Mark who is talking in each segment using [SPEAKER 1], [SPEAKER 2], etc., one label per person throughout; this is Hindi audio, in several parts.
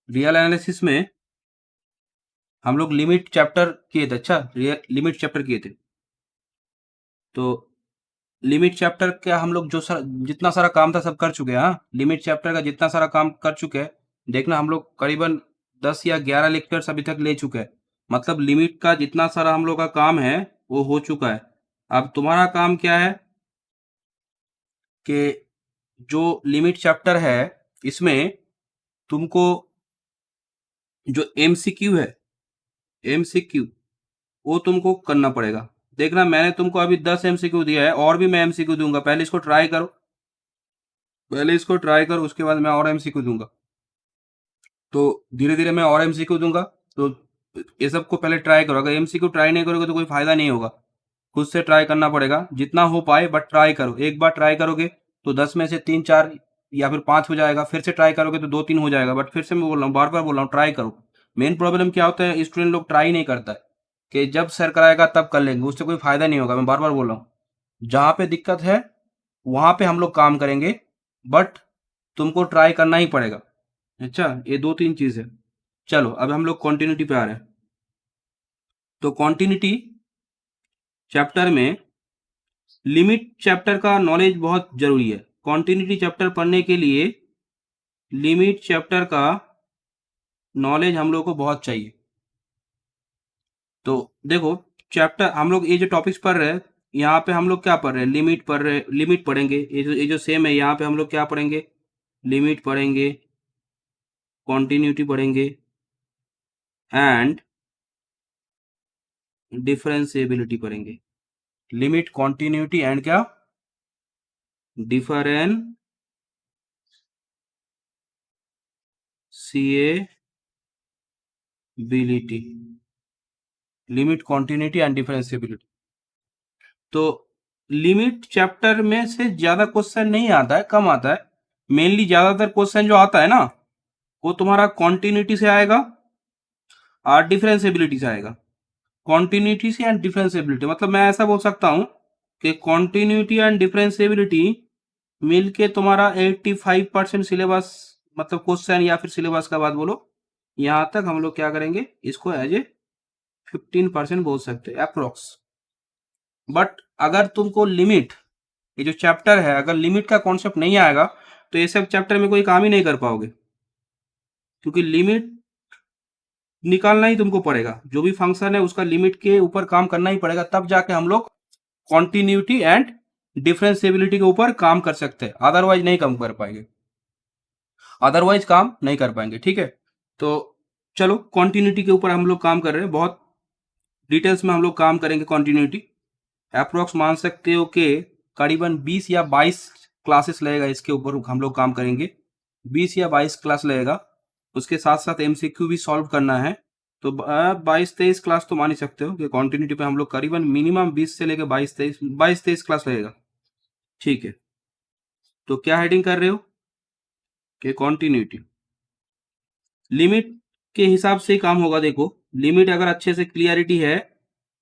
[SPEAKER 1] रियल एनालिसिस में हम लोग लिमिट चैप्टर किए थे। अच्छा, लिमिट चैप्टर किए थे। तो लिमिट चैप्टर का हम लोग जितना सारा काम था सब कर चुके हैं। हाँ, लिमिट चैप्टर का जितना सारा काम कर चुके हैं, देखना हम लोग करीबन 10 या 11 लेक्चर्स अभी तक ले चुके हैं। मतलब लिमिट का जितना सारा हम लोग का काम है वो हो चुका है। अब तुम्हारा काम क्या है कि जो लिमिट चैप्टर है इसमें तुमको जो एमसीक्यू है, एमसीक्यू वो तुमको करना पड़ेगा। देखना मैंने तुमको अभी 10 एमसीक्यू दिया है, और भी मैं एमसीक्यू दूंगा। पहले इसको ट्राई करो, पहले इसको ट्राई करो, उसके बाद मैं और एमसीक्यू दूंगा। तो धीरे धीरे मैं और एमसीक्यू दूंगा। तो ये सबको पहले ट्राई करो। अगर एमसीक्यू ट्राई नहीं करोगे तो कोई फायदा नहीं होगा। खुद से ट्राई करना पड़ेगा जितना हो पाए, बट ट्राई करो। एक बार ट्राई करोगे तो 10 में से 3 4 या फिर 5 हो जाएगा। फिर से ट्राई करोगे तो 2 3 हो जाएगा। बट फिर से मैं बोल रहा हूँ, बार बार बोल रहा हूँ, ट्राई करो। मेन प्रॉब्लम क्या होता है, स्टूडेंट लोग ट्राई नहीं करता है कि जब सर कराएगा तब कर लेंगे, उससे कोई फायदा नहीं होगा। मैं बार बार बोल रहा हूँ, जहाँ पे दिक्कत है वहां पे हम लोग काम करेंगे, बट तुमको ट्राई करना ही पड़ेगा। अच्छा, ये 2 3 चीज है। चलो अब हम लोग कॉन्टिन्यूटी पे आ रहे हैं। तो कॉन्टिन्यूटी चैप्टर में लिमिट चैप्टर का नॉलेज बहुत जरूरी है। कॉन्टिन्यूटी चैप्टर पढ़ने के लिए लिमिट चैप्टर का नॉलेज हम लोग को बहुत चाहिए। तो देखो, चैप्टर हम लोग ये जो टॉपिक्स पढ़ रहे हैं, यहाँ पे हम लोग क्या पढ़ रहे हैं, लिमिट पढ़ रहे, लिमिट पढ़ेंगे। ये जो सेम है, यहाँ पे हम लोग क्या पढ़ेंगे, लिमिट पढ़ेंगे, कॉन्टिन्यूटी पढ़ेंगे एंड डिफरेंशिएबिलिटी पढ़ेंगे। लिमिट, कॉन्टिन्यूटी एंड क्या, differentiability. Limit, continuity and differentiability. तो लिमिट चैप्टर में से ज्यादा क्वेश्चन नहीं आता है, कम आता है। मेनली ज्यादातर क्वेश्चन जो आता है ना, वो तुम्हारा कॉन्टिन्यूटी से आएगा और डिफरेंशिएबिलिटी से आएगा। कॉन्टिन्यूटी से एंड डिफरेंशिएबिलिटी, मतलब मैं ऐसा बोल सकता हूं कि कॉन्टिन्यूटी एंड डिफरेंशिएबिलिटी मिलके तुम्हारा 85% सिलेबस, मतलब क्वेश्चन या फिर सिलेबस का बात बोलो, यहां तक हम लोग क्या करेंगे, इसको एज ए 15% बोल सकते हैं अप्रोक्स। बट अगर तुमको लिमिट, ये जो चैप्टर है, अगर लिमिट का कॉन्सेप्ट नहीं आएगा तो ये सब चैप्टर में कोई काम ही नहीं कर पाओगे। क्योंकि लिमिट निकालना ही तुमको पड़ेगा। जो भी फंक्शन है उसका लिमिट के ऊपर काम करना ही पड़ेगा, तब जाके हम लोग कॉन्टिन्यूटी एंड डिफरेंशिएबिलिटी के ऊपर काम कर सकते हैं। अदरवाइज नहीं काम कर पाएंगे, अदरवाइज काम नहीं कर पाएंगे। ठीक है, तो चलो कॉन्टिन्यूटी के ऊपर हम लोग काम कर रहे हैं, बहुत डिटेल्स में हम लोग काम करेंगे कॉन्टिन्यूटी। अप्रोक्स मान सकते हो कि करीबन 20 या 22 क्लासेस लगेगा, इसके ऊपर हम लोग काम करेंगे। 20 या 22 क्लास लगेगा। उसके साथ साथ एमसीक्यू भी सॉल्व करना है। तो 22 23 क्लास तो मान ही सकते हो कि कॉन्टिन्यूटी पे हम लोग करीबन मिनिमम 20 से लेकर 22 23 क्लास लगेगा। ठीक है, तो क्या हेडिंग कर रहे हो कि कॉन्टिन्यूटी। लिमिट के हिसाब से ही काम होगा। देखो, लिमिट अगर अच्छे से क्लियरिटी है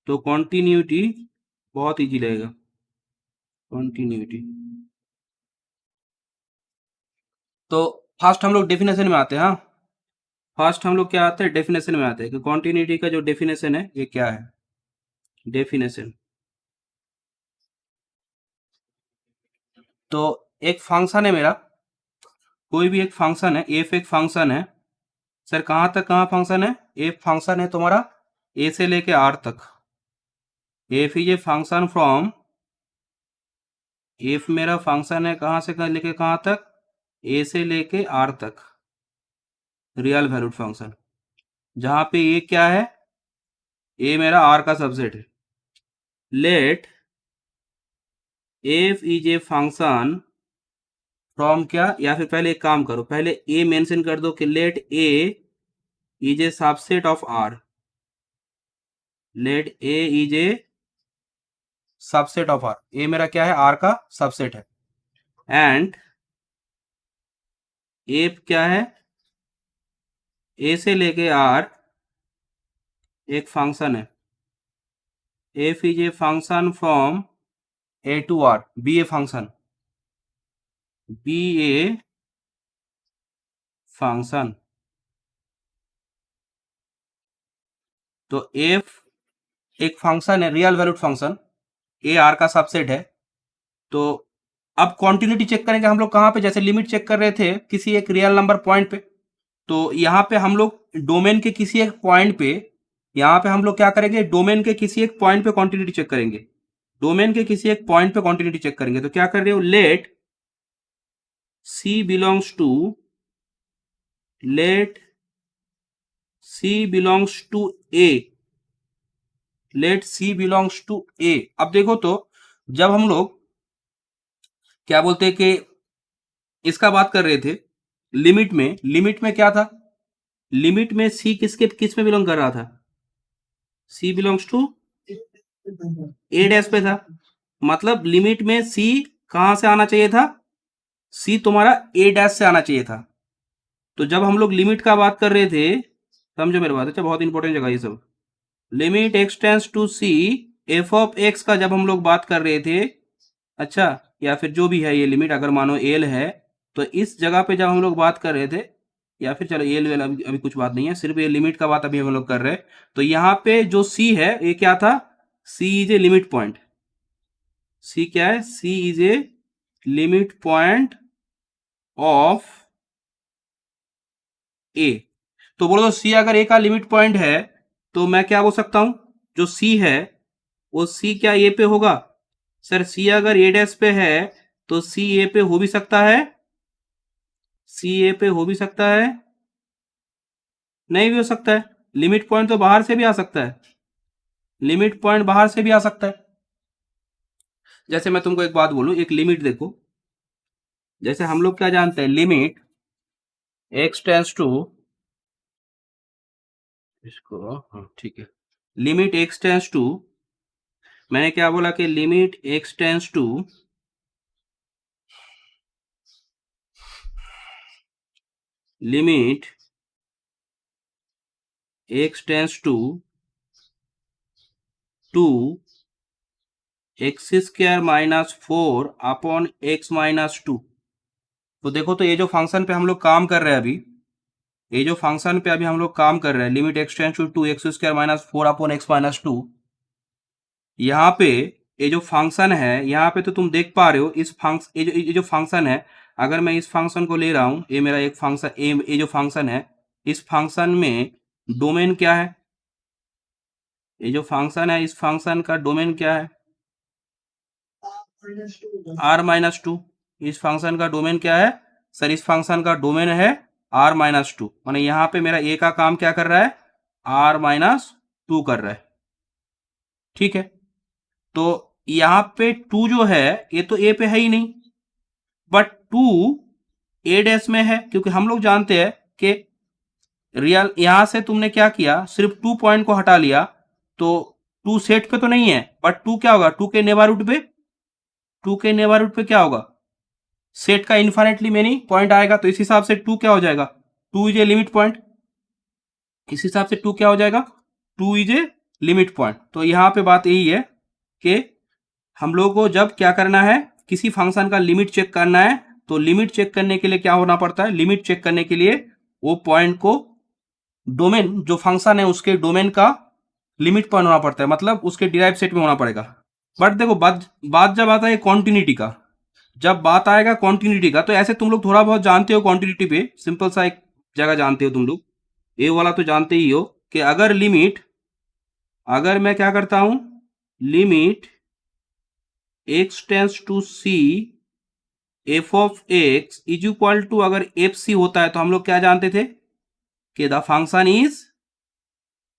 [SPEAKER 1] तो कॉन्टिन्यूटी बहुत इजी रहेगा। कॉन्टिन्यूटी, तो फर्स्ट हम लोग डेफिनेशन में आते हैं। हाँ, फर्स्ट हम लोग क्या आते हैं, डेफिनेशन में आते हैं कि कॉन्टिन्यूटी का जो डेफिनेशन है ये क्या है। डेफिनेशन, तो एक फंक्शन है मेरा, कोई भी एक फंक्शन है, एफ एक फंक्शन है। सर कहाँ तक, कहाँ फंक्शन है, एफ फंक्शन है तुम्हारा ए से लेके आर तक। F is a function from, F मेरा फंक्शन है कहाँ से लेके कहाँ तक, ए से लेके आर तक, रियल वैल्यूड फंक्शन। जहां पे ए क्या है, ए मेरा आर का सबसेट है। Let f is a function from क्या, या फिर पहले एक काम करो, पहले ए मेंशन कर दो कि let A is a subset of R. Let A is a subset of R, A मेरा क्या है, आर का सबसेट है। एंड एफ क्या है, ए से लेके आर एक फंक्शन है। F is a function from A to R, be a function, be a function. तो एफ एक फंक्शन है, real valued function, A R का सबसेट है। तो अब कॉन्टिन्यूटी चेक करेंगे हम लोग कहाँ पे, जैसे लिमिट चेक कर रहे थे किसी एक रियल नंबर पॉइंट पे, तो यहाँ पे हम लोग डोमेन के किसी एक पॉइंट पे, यहाँ पे हम लोग क्या करेंगे, डोमेन के किसी एक पॉइंट पे कॉन्टिन्यूटी चेक करेंगे, डोमेन के किसी एक पॉइंट पे कॉन्टिन्यूटी चेक करेंगे। तो क्या कर रहे हो, let C belongs to, let C belongs to A, let C belongs to A. अब देखो तो जब हम लोग क्या बोलते हैं कि इसका बात कर रहे थे लिमिट में क्या था, लिमिट में सी किस में बिलोंग कर रहा था, सी बिलोंग्स टू ए डैश पे था, मतलब लिमिट में सी कहां से आना चाहिए था, सी तुम्हारा ए डैश से आना चाहिए था। तो जब हम लोग लिमिट का बात कर रहे थे, समझो मेरे बात, अच्छा बहुत इंपॉर्टेंट जगह ये सब, limit x tends to C, F of x का जब हम लोग बात कर रहे थे, अच्छा, या फिर जो भी है ये लिमिट अगर मानो एल है, तो इस जगह पे जब हम लोग बात कर रहे थे, या फिर चलो एल वेल अभी कुछ बात नहीं है, सिर्फ ये लिमिट का बात अभी हम लोग कर रहे हैं। तो यहाँ पे जो सी है ये क्या था, C is a limit point, C क्या है, C is a limit point of A. तो बोलो तो सी अगर ए का लिमिट पॉइंट है तो मैं क्या बोल सकता हूं, जो सी है वो सी क्या ए पे होगा, सर सी अगर ए डैश पे है तो सी ए पे हो भी सकता है, सी ए पे हो भी सकता है, नहीं भी हो सकता है, लिमिट पॉइंट तो बाहर से भी आ सकता है, लिमिट पॉइंट बाहर से भी आ सकता है। जैसे मैं तुमको एक बात बोलूं, एक लिमिट देखो, जैसे हम लोग क्या जानते हैं, लिमिट एक्स टेंड्स टू, इसको हाँ ठीक है, लिमिट एक्स टेंड्स टू, मैंने क्या बोला कि limit x tends to, limit x tends to two x square minus 4 upon x minus 2। तो देखो तो ये जो फंक्शन पे हम लोग काम कर रहे हैं अभी, ये जो फंक्शन पे अभी हम लोग काम कर रहे हैं, limit x tends to 2 x square minus 4 upon x minus 2, यहाँ पे ये जो फंक्शन है, यहाँ पे तो तुम देख पा रहे हो इस फंक्शन, ये जो फंक्शन है, अगर मैं इस फंक्शन को ले रहा हूँ, ये मेरा एक फंक्शन, ये जो फंक्शन है, इस फंक्शन में डोमेन क्या है, ये जो फंक्शन है इस फंक्शन का डोमेन क्या है, आर माइनस टू। इस फंक्शन का डोमेन क्या है, सर इस फंक्शन का डोमेन है आर माइनस टू, माने यहाँ पे मेरा ए का काम क्या कर रहा है, आर माइनस टू कर रहा है, ठीक है। तो यहाँ पे टू जो है ये तो ए पे है ही नहीं, बट टू ए डैश में है, क्योंकि हम लोग जानते हैं कि रियल, यहां से तुमने क्या किया, सिर्फ 2 पॉइंट को हटा लिया, तो 2 सेट पे तो नहीं है, बट 2 क्या होगा, 2 के नेबरहुड पे, 2 के नेबरहुड पे क्या होगा, सेट का इन्फाइनेटली मेनी पॉइंट आएगा, तो इस हिसाब से 2 क्या हो जाएगा, 2 इज ए लिमिट पॉइंट, इस हिसाब से 2 क्या हो जाएगा, 2 इज ए लिमिट पॉइंट। तो यहां पे बात यही है कि हम लोगों को जब क्या करना है, किसी फंक्शन का लिमिट चेक करना है, तो लिमिट चेक करने के लिए क्या होना पड़ता है, लिमिट चेक करने के लिए वो पॉइंट को डोमेन, जो फंक्शन है उसके डोमेन का लिमिट पॉइंट होना पड़ता है, मतलब उसके डिराइव सेट में होना पड़ेगा। बट देखो बात जब आता है कॉन्टिन्यूटी का, जब बात आएगा कॉन्टिन्यूटी का, तो ऐसे तुम लोग थोड़ा बहुत जानते हो कॉन्टिन्यूटी पे, सिंपल सा एक जगह जानते हो तुम लोग, ये वाला तो जानते ही हो कि अगर लिमिट, अगर मैं क्या करता हूं, limit x tends to C F of x is equal to, अगर एफ सी होता है तो हम लोग क्या जानते थे कि द फंक्शन इज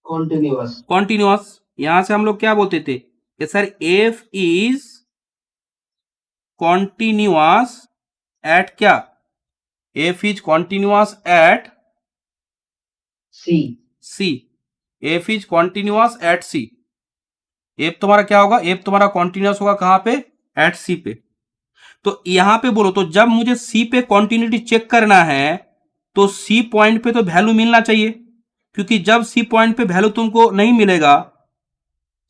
[SPEAKER 1] कॉन्टिन्यूअस। यहां से हम लोग क्या बोलते थे कि sir F is continuous at क्या, F is continuous at C, F is continuous at C, F तुम्हारा क्या होगा, एफ तुम्हारा कॉन्टिन्यूअस होगा कहां पे, एट सी पे। तो यहां पे बोलो तो जब मुझे सी पे कॉन्टिन्यूटी चेक करना है तो सी पॉइंट पे तो वैल्यू मिलना चाहिए, क्योंकि जब सी पॉइंट पे वैल्यू तुमको नहीं मिलेगा,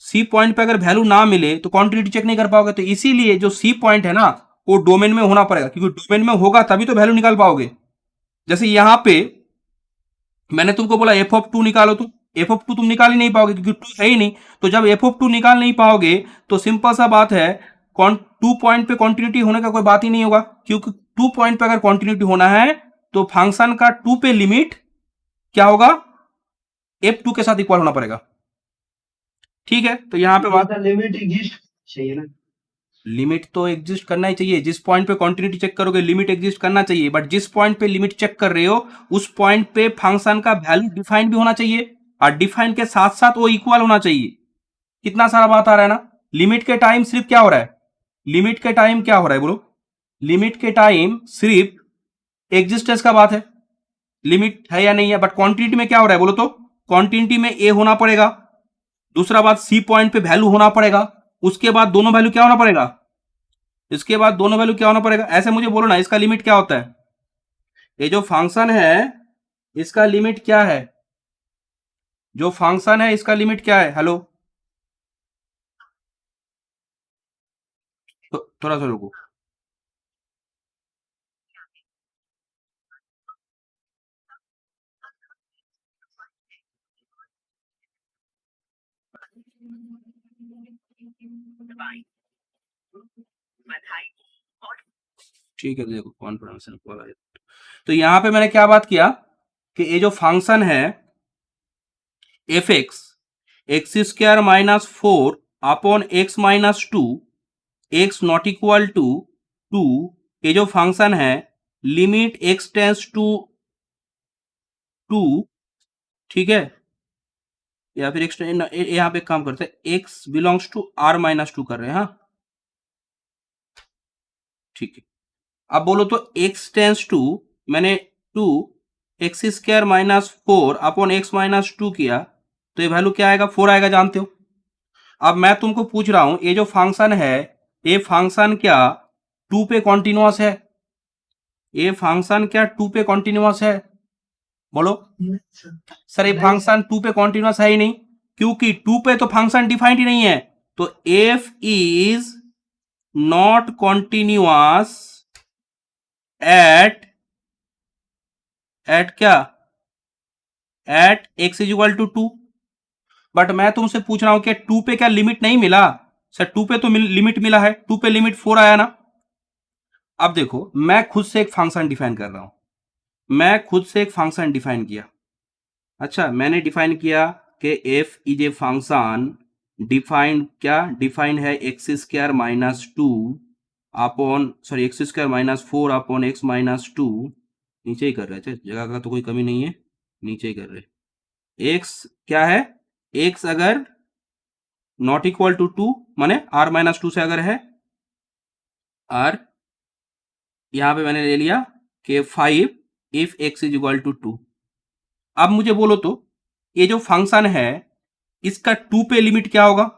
[SPEAKER 1] सी पॉइंट पे अगर वैल्यू ना मिले तो कॉन्टिन्यूटी चेक नहीं कर पाओगे। तो इसीलिए जो सी पॉइंट है ना वो डोमेन में होना पड़ेगा, क्योंकि डोमेन में होगा तभी तो वैल्यू निकाल पाओगे। जैसे यहां पे मैंने तुमको बोला एफ ऑफ 2 निकालो, तो एफ ऑफ टू तुम निकाल ही नहीं पाओगे क्योंकि टू है ही नहीं। तो जब एफ ऑफ टू निकाल नहीं पाओगे तो सिंपल सा बात है, टू पॉइंट पे कॉन्टिन्यूटी होने का कोई बात ही नहीं होगा, क्योंकि टू पॉइंट पे अगर कॉन्टिन्यूटी होना है तो फंक्शन का टू पे लिमिट क्या होगा, एफ टू के साथ इक्वल होना पड़ेगा। ठीक है, तो यहां पे बात,
[SPEAKER 2] लिमिट एग्जिस्ट चाहिए ना,
[SPEAKER 1] लिमिट तो एग्जिस्ट करना ही चाहिए। जिस पॉइंट पे कॉन्टिन्यूटी चेक करोगे लिमिट एग्जिस्ट करना चाहिए, बट जिस पॉइंट पे लिमिट चेक कर रहे हो उस पॉइंट पे फंक्शन का वैल्यू डिफाइन भी होना चाहिए, और डिफाइन के साथ साथ वो इक्वल होना चाहिए। कितना सारा बात आ रहा है ना। लिमिट के टाइम सिर्फ क्या हो रहा है, लिमिट के टाइम क्या हो रहा है बोलो, लिमिट के टाइम सिर्फ एग्जिस्टेंस का बात है, लिमिट है या नहीं है। बट क्वांटिटी में क्या हो रहा है बोलो, तो क्वांटिटी में ए होना पड़ेगा, दूसरा बात सी पॉइंट पे वैल्यू होना पड़ेगा, उसके बाद दोनों वैल्यू क्या होना पड़ेगा, इसके बाद दोनों वैल्यू क्या होना पड़ेगा। ऐसे मुझे बोलो ना, इसका लिमिट क्या होता है, ये जो फंक्शन है इसका लिमिट क्या है, जो फंक्शन है इसका लिमिट क्या है, हेलो, तो थोड़ा सा रुको। ठीक है, देखो कॉन्फिडेंस तो यहां पे मैंने क्या बात किया कि ये जो फंक्शन है f x square minus four upon x minus two, x not equal to two, ये जो फंक्शन है limit x tends to two, ठीक है, या फिर एक्स यहां पे काम करते हैं, x belongs to R minus two कर रहे हैं, हाँ ठीक है। अब बोलो तो एक्स टेंस टू, मैंने two x square minus four upon x minus two किया तो ये वैल्यू क्या आएगा, फोर आएगा, जानते हो। अब मैं तुमको पूछ रहा हूं ये जो फंक्शन है ये फंक्शन क्या टू पे कॉन्टिन्यूअस है, ये फंक्शन क्या टू पे कॉन्टिन्यूअस है बोलो। सर ये फंक्शन टू पे कॉन्टिन्यूअस है ही नहीं, क्योंकि टू पे तो फंक्शन डिफाइंड ही नहीं है। तो F is not continuous at क्या, at X is equal to two. But मैं तुमसे पूछ रहा हूं कि टू पे क्या लिमिट नहीं मिला, सर टू पे तो लिमिट मिला है, टू पे लिमिट फोर आया ना। अब देखो मैं खुद से एक फंक्शन डिफाइन कर रहा हूं, मैं खुद से एक फंक्शन डिफाइन किया, अच्छा मैंने डिफाइन किया कि F is a function defined, क्या डिफाइंड है, x square minus two upon, sorry x square minus four upon x minus to, नीचे ही कर रहे थे, जगह का तो कोई कमी नहीं है, नीचे ही कर रहे। एक्स क्या है, एक्स अगर नॉट इक्वल टू टू माने आर माइनस टू से अगर है, आर यहां पे मैंने ले लिया कि five if x is equal to two. अब मुझे बोलो तो ये जो फंक्शन है इसका टू पे लिमिट क्या होगा,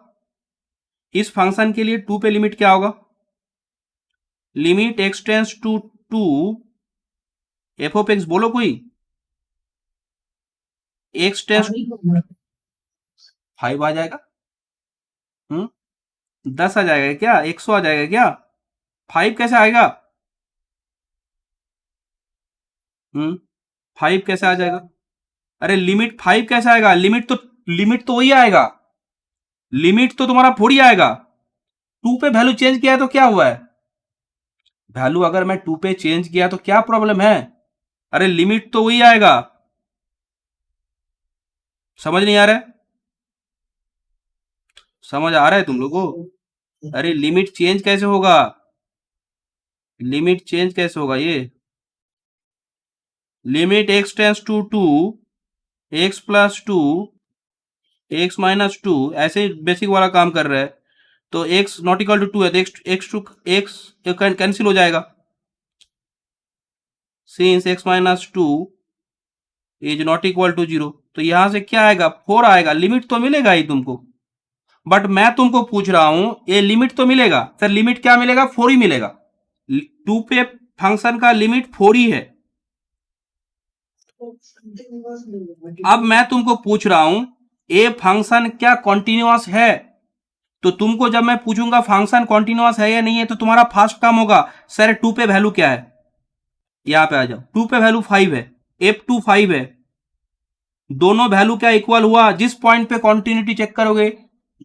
[SPEAKER 1] इस फंक्शन के लिए टू पे लिमिट क्या होगा, limit x tends to two f of x, बोलो कोई, एक्स टेंस फाइव आ जाएगा, 10 आ जाएगा क्या, 100 आ जाएगा क्या, फाइव कैसे आएगा, फाइव कैसे आ जाएगा, अरे लिमिट फाइव कैसे आएगा, लिमिट तो वही आएगा, लिमिट तो तुम्हारा फोर ही आएगा। टू पे वैल्यू चेंज किया है तो क्या हुआ है, वैल्यू अगर मैं टू पे चेंज किया तो क्या प्रॉब्लम है, अरे लिमिट तो वही आएगा, समझ नहीं आ रहा है, समझ आ रहा है तुम लोगों को, अरे लिमिट चेंज कैसे होगा, लिमिट चेंज कैसे होगा, ये limit x tends to two x plus two x minus two, ऐसे बेसिक वाला काम कर रहा है। तो x not equal to two है तो एक्स टू एक्स कैंसिल हो जाएगा, since x minus two is not equal to zero, तो यहां से क्या आएगा, फोर आएगा, लिमिट तो मिलेगा ही तुमको। बट मैं तुमको पूछ रहा हूं ये लिमिट तो मिलेगा, सर लिमिट क्या मिलेगा, फोर ही मिलेगा, टू पे फंक्शन का लिमिट फोर ही है। अब मैं तुमको पूछ रहा हूं ये फंक्शन क्या कॉन्टिन्यूअस है, तो तुमको जब मैं पूछूंगा फंक्शन कॉन्टिन्यूअस है या नहीं है तो तुम्हारा फर्स्ट काम होगा सर टू पे वैल्यू क्या है, यहां पे आ जाओ, टू पे वैल्यू फाइव है, एफ टू फाइव है, दोनों वैल्यू क्या इक्वल हुआ, जिस पॉइंट पे कॉन्टिन्यूटी चेक करोगे,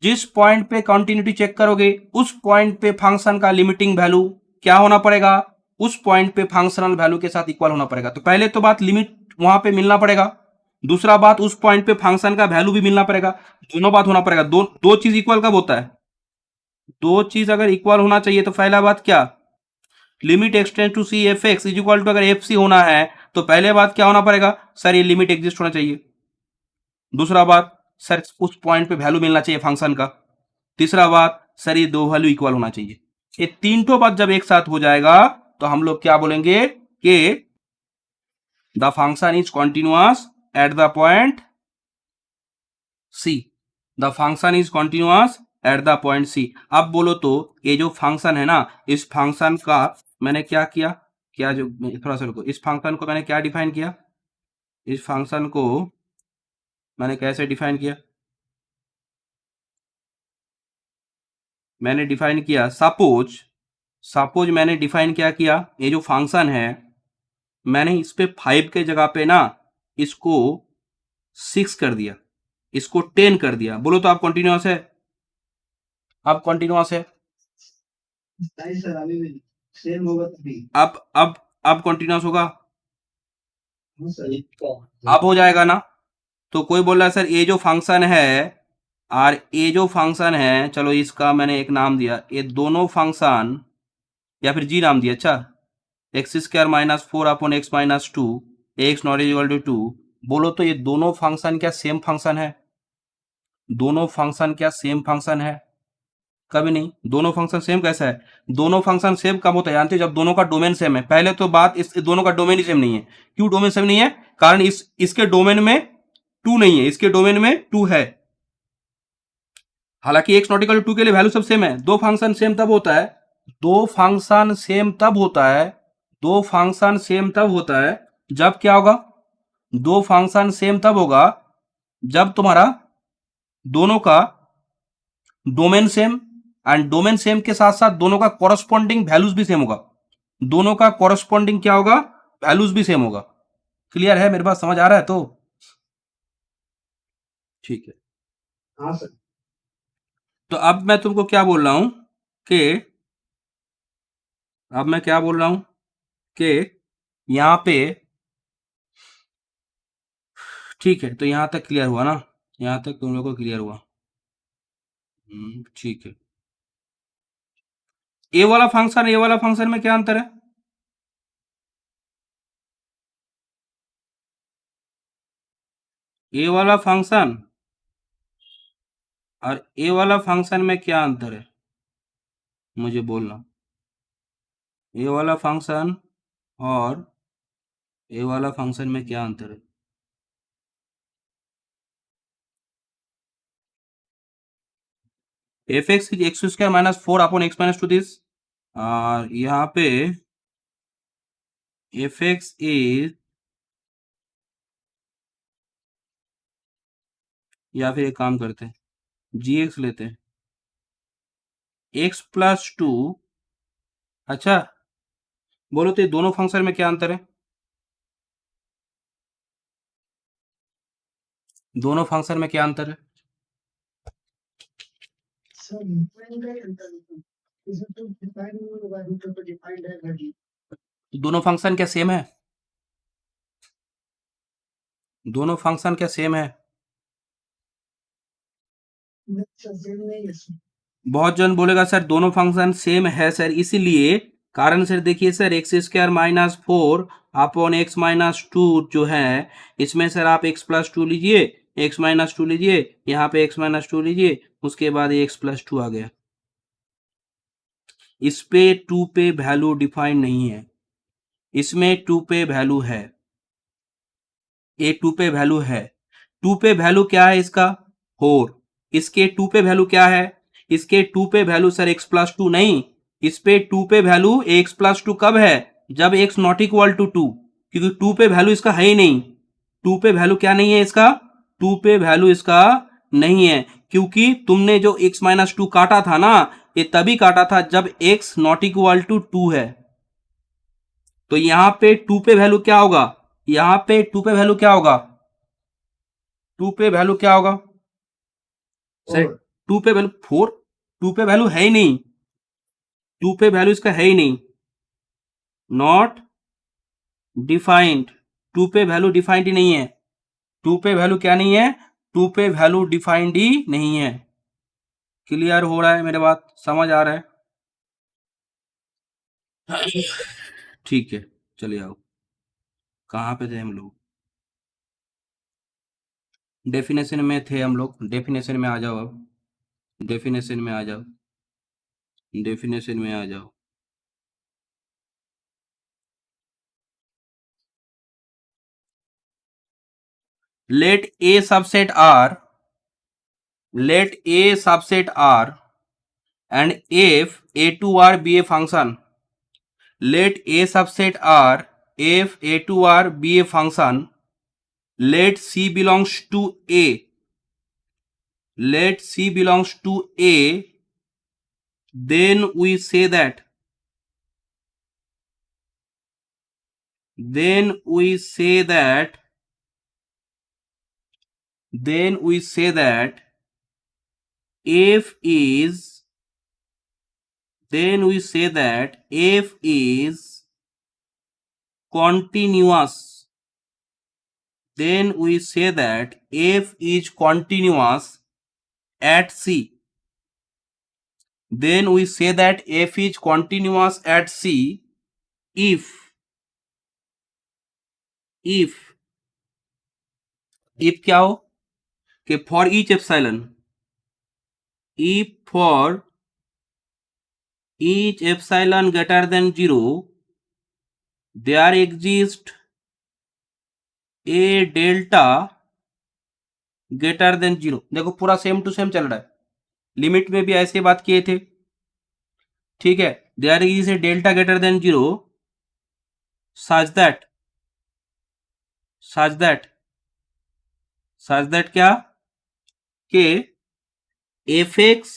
[SPEAKER 1] जिस पॉइंट पे कॉन्टिन्यूटी चेक करोगे उस पॉइंट पे फंक्शन का लिमिटिंग वैल्यू क्या होना पड़ेगा, उस पॉइंट पे फंक्शनल वैल्यू के साथ इक्वल होना पड़ेगा। तो पहले तो बात लिमिट वहां पे मिलना पड़ेगा, दूसरा बात उस पॉइंट पे फंक्शन का वैल्यू भी मिलना पड़ेगा, दोनों बात होना पड़ेगा। दो चीज इक्वल कब होता है, दो चीज अगर इक्वल होना चाहिए तो पहला बात क्या, limit x tends to C f x is equal to, अगर एफ सी होना है तो पहले बात क्या होना पड़ेगा सर, ये लिमिट एग्जिस्ट होना चाहिए। दूसरा बात सर, उस पॉइंट पे वैल्यू मिलना चाहिए फंक्शन का। तीसरा बात सर, ये दो वैल्यू इक्वल होना चाहिए। ये तीनों बात जब एक साथ हो जाएगा तो हम लोग क्या बोलेंगे कि the function is continuous at the point c, the function is continuous at the point c. अब बोलो तो ये जो फंक्शन है ना, इस फंक्शन का मैंने क्या किया, क्या जो, थोड़ा सा रुको, इस फंक्शन को मैंने क्या डिफाइन किया, इस फंक्शन को मैंने कैसे डिफाइन किया, मैंने डिफाइन किया सपोज मैंने डिफाइन क्या किया, ये जो फंक्शन है मैंने इस पे 5 के जगह पे ना इसको 6 कर दिया, इसको 10 कर दिया। बोलो तो आप कॉन्टिन्यूअस है, अब कॉन्टिन्यूअस है,
[SPEAKER 2] नहीं सर, अभी भी सेम होगा तभी।
[SPEAKER 1] अब कॉन्टिन्यूअस होगा,
[SPEAKER 2] हाँ सर,
[SPEAKER 1] अब हो जाएगा ना। तो कोई बोल रहा है सर ये जो फंक्शन है और ये जो फंक्शन है, चलो इसका मैंने एक नाम दिया, ये दोनों फंक्शन या फिर जी नाम दिया, अच्छा, x square minus 4 upon x minus 2 x not equal to 2। बोलो तो ये दोनों फंक्शन क्या सेम फंक्शन है, दोनों फंक्शन क्या सेम फंक्शन है, कभी नहीं। दोनों फंक्शन सेम कैसा है, दोनों फंक्शन सेम कब होता है जानते हो, जब दोनों का डोमेन सेम है। पहले तो बात इस दोनों का डोमेन ही सेम नहीं है। क्यों डोमेन सेम नहीं है, कारण इसके डोमेन में 2 नहीं है, इसके डोमेन में 2 है। हालांकि एक्स नॉट इक्वल टू 2 के लिए वैल्यू सब सेम है। दो फंक्शन सेम तब होता है, दो फंक्शन सेम तब होता है, दो फंक्शन सेम तब होता है जब क्या होगा, दो फंक्शन सेम तब होगा जब तुम्हारा दोनों का domain same, and domain same के साथ साथ दोनों का कॉरस्पॉन्डिंग वैल्यूज भी सेम होगा, दोनों का कॉरस्पॉन्डिंग क्या होगा, वैल्यूज भी सेम होगा। क्लियर है, मेरे पास समझ आ रहा है तो ठीक है।
[SPEAKER 2] हाँ सर।
[SPEAKER 1] तो अब मैं तुमको क्या बोल रहा हूं कि, अब मैं क्या बोल रहा हूं कि यहां पे, ठीक है, तो यहां तक क्लियर हुआ ना, यहां तक तुम लोग को क्लियर हुआ, ठीक है। ए वाला फंक्शन में क्या अंतर है, ए वाला फंक्शन और ए वाला फंक्शन में क्या अंतर है, मुझे बोलना। ए वाला फंक्शन और ए वाला फंक्शन में क्या अंतर है, f x is x square minus 4 upon x minus 2 this, और यहाँ पे एफ एक्स इज, या फिर एक काम करते हैं जी एक्स लेते हैं, एक्स प्लस 2। अच्छा, बोलो तो ये दोनों फंक्शन में क्या अंतर है, दोनों फंक्शन में क्या अंतर है,
[SPEAKER 2] सर इसमें तो डिफाइन नहीं होगा, रूटर पे डिफाइंड है वैल्यू।
[SPEAKER 1] दोनों फंक्शन क्या सेम है, दोनों फंक्शन क्या सेम है,
[SPEAKER 2] सर सेम नहीं है सर।
[SPEAKER 1] बहुत जन बोलेगा सर दोनों फंक्शन सेम है सर, इसीलिए कारण सर देखिए sir, x square minus 4 upon x minus 2 जो है, इसमें सर आप एक्स प्लस 2 लीजिए, एक्स माइनस 2 लीजिए, यहाँ पे एक्स माइनस 2 लीजिए, उसके बाद एक्स प्लस 2 आ गया। इस पे 2 पे वैल्यू डिफाइन नहीं है, इसमें 2 पे वैल्यू है, ये 2 पे वैल्यू है। 2 पे वैल्यू क्या है इसका, 4। इसके 2 पे वैल्यू क्या है, इसके 2 पे वैल्यू सर एक्स प्लस 2 नहीं, इस पे 2 पे वैल्यू एक्स प्लस 2 कब है, जब एक्स नॉट इक्वल टू 2, क्योंकि 2 पे वैल्यू इसका है ही नहीं। 2 पे वैल्यू क्या नहीं है इसका, 2 पे वैल्यू इसका नहीं है, क्योंकि तुमने जो एक्स माइनस 2 काटा था ना, ये तभी काटा था जब एक्स नॉट इक्वल टू 2 है। तो यहां पे 2 पे वैल्यू क्या होगा, यहां पे 2 पे वैल्यू क्या होगा, 2 पे वैल्यू क्या होगा सर? 2 पे वैल्यू 4, 2 पे वैल्यू है ही नहीं, 2 पे वैल्यू इसका है ही नहीं, नॉट डिफाइंड। 2 पे वैल्यू डिफाइंड ही नहीं है, 2 पे वैल्यू क्या नहीं है, 2 पे वैल्यू डिफाइंड ही नहीं है। क्लियर हो रहा है मेरे बात, समझ आ रहा है? ठीक है, चलिए आओ, कहाँ पे थे हम लोग? डेफिनेशन में थे हम लोग, डेफिनेशन में आ जाओ अब, डेफिनेशन में आ जाओ, डेफिनेशन में आ जाओ। Let A subset R, let A subset R and if A2R be a function, let A subset R if A2R be a function, let C belongs to A, let C belongs to A, then we say that, then we say that, then we say that F is, then we say that F is continuous, then we say that F is continuous at C. Then we say that F is continuous at C if क्या हो कि for each epsilon, if for each epsilon greater than 0 there exists a delta greater than 0। देखो पूरा सेम टू सेम चल रहा है, लिमिट में भी ऐसे बात किए थे, ठीक है। There is a delta greater than 0 such that क्या के f x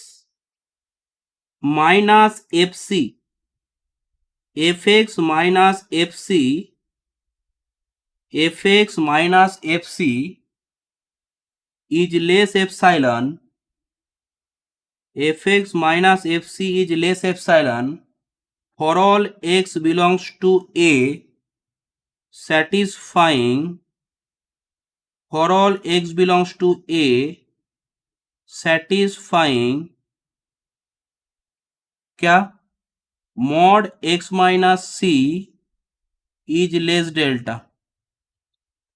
[SPEAKER 1] minus F c, f x minus F c, f x minus F C is less epsilon, f x minus F C is less epsilon for all x belongs to A satisfying, for all x belongs to A satisfying क्या mod x minus C is less delta,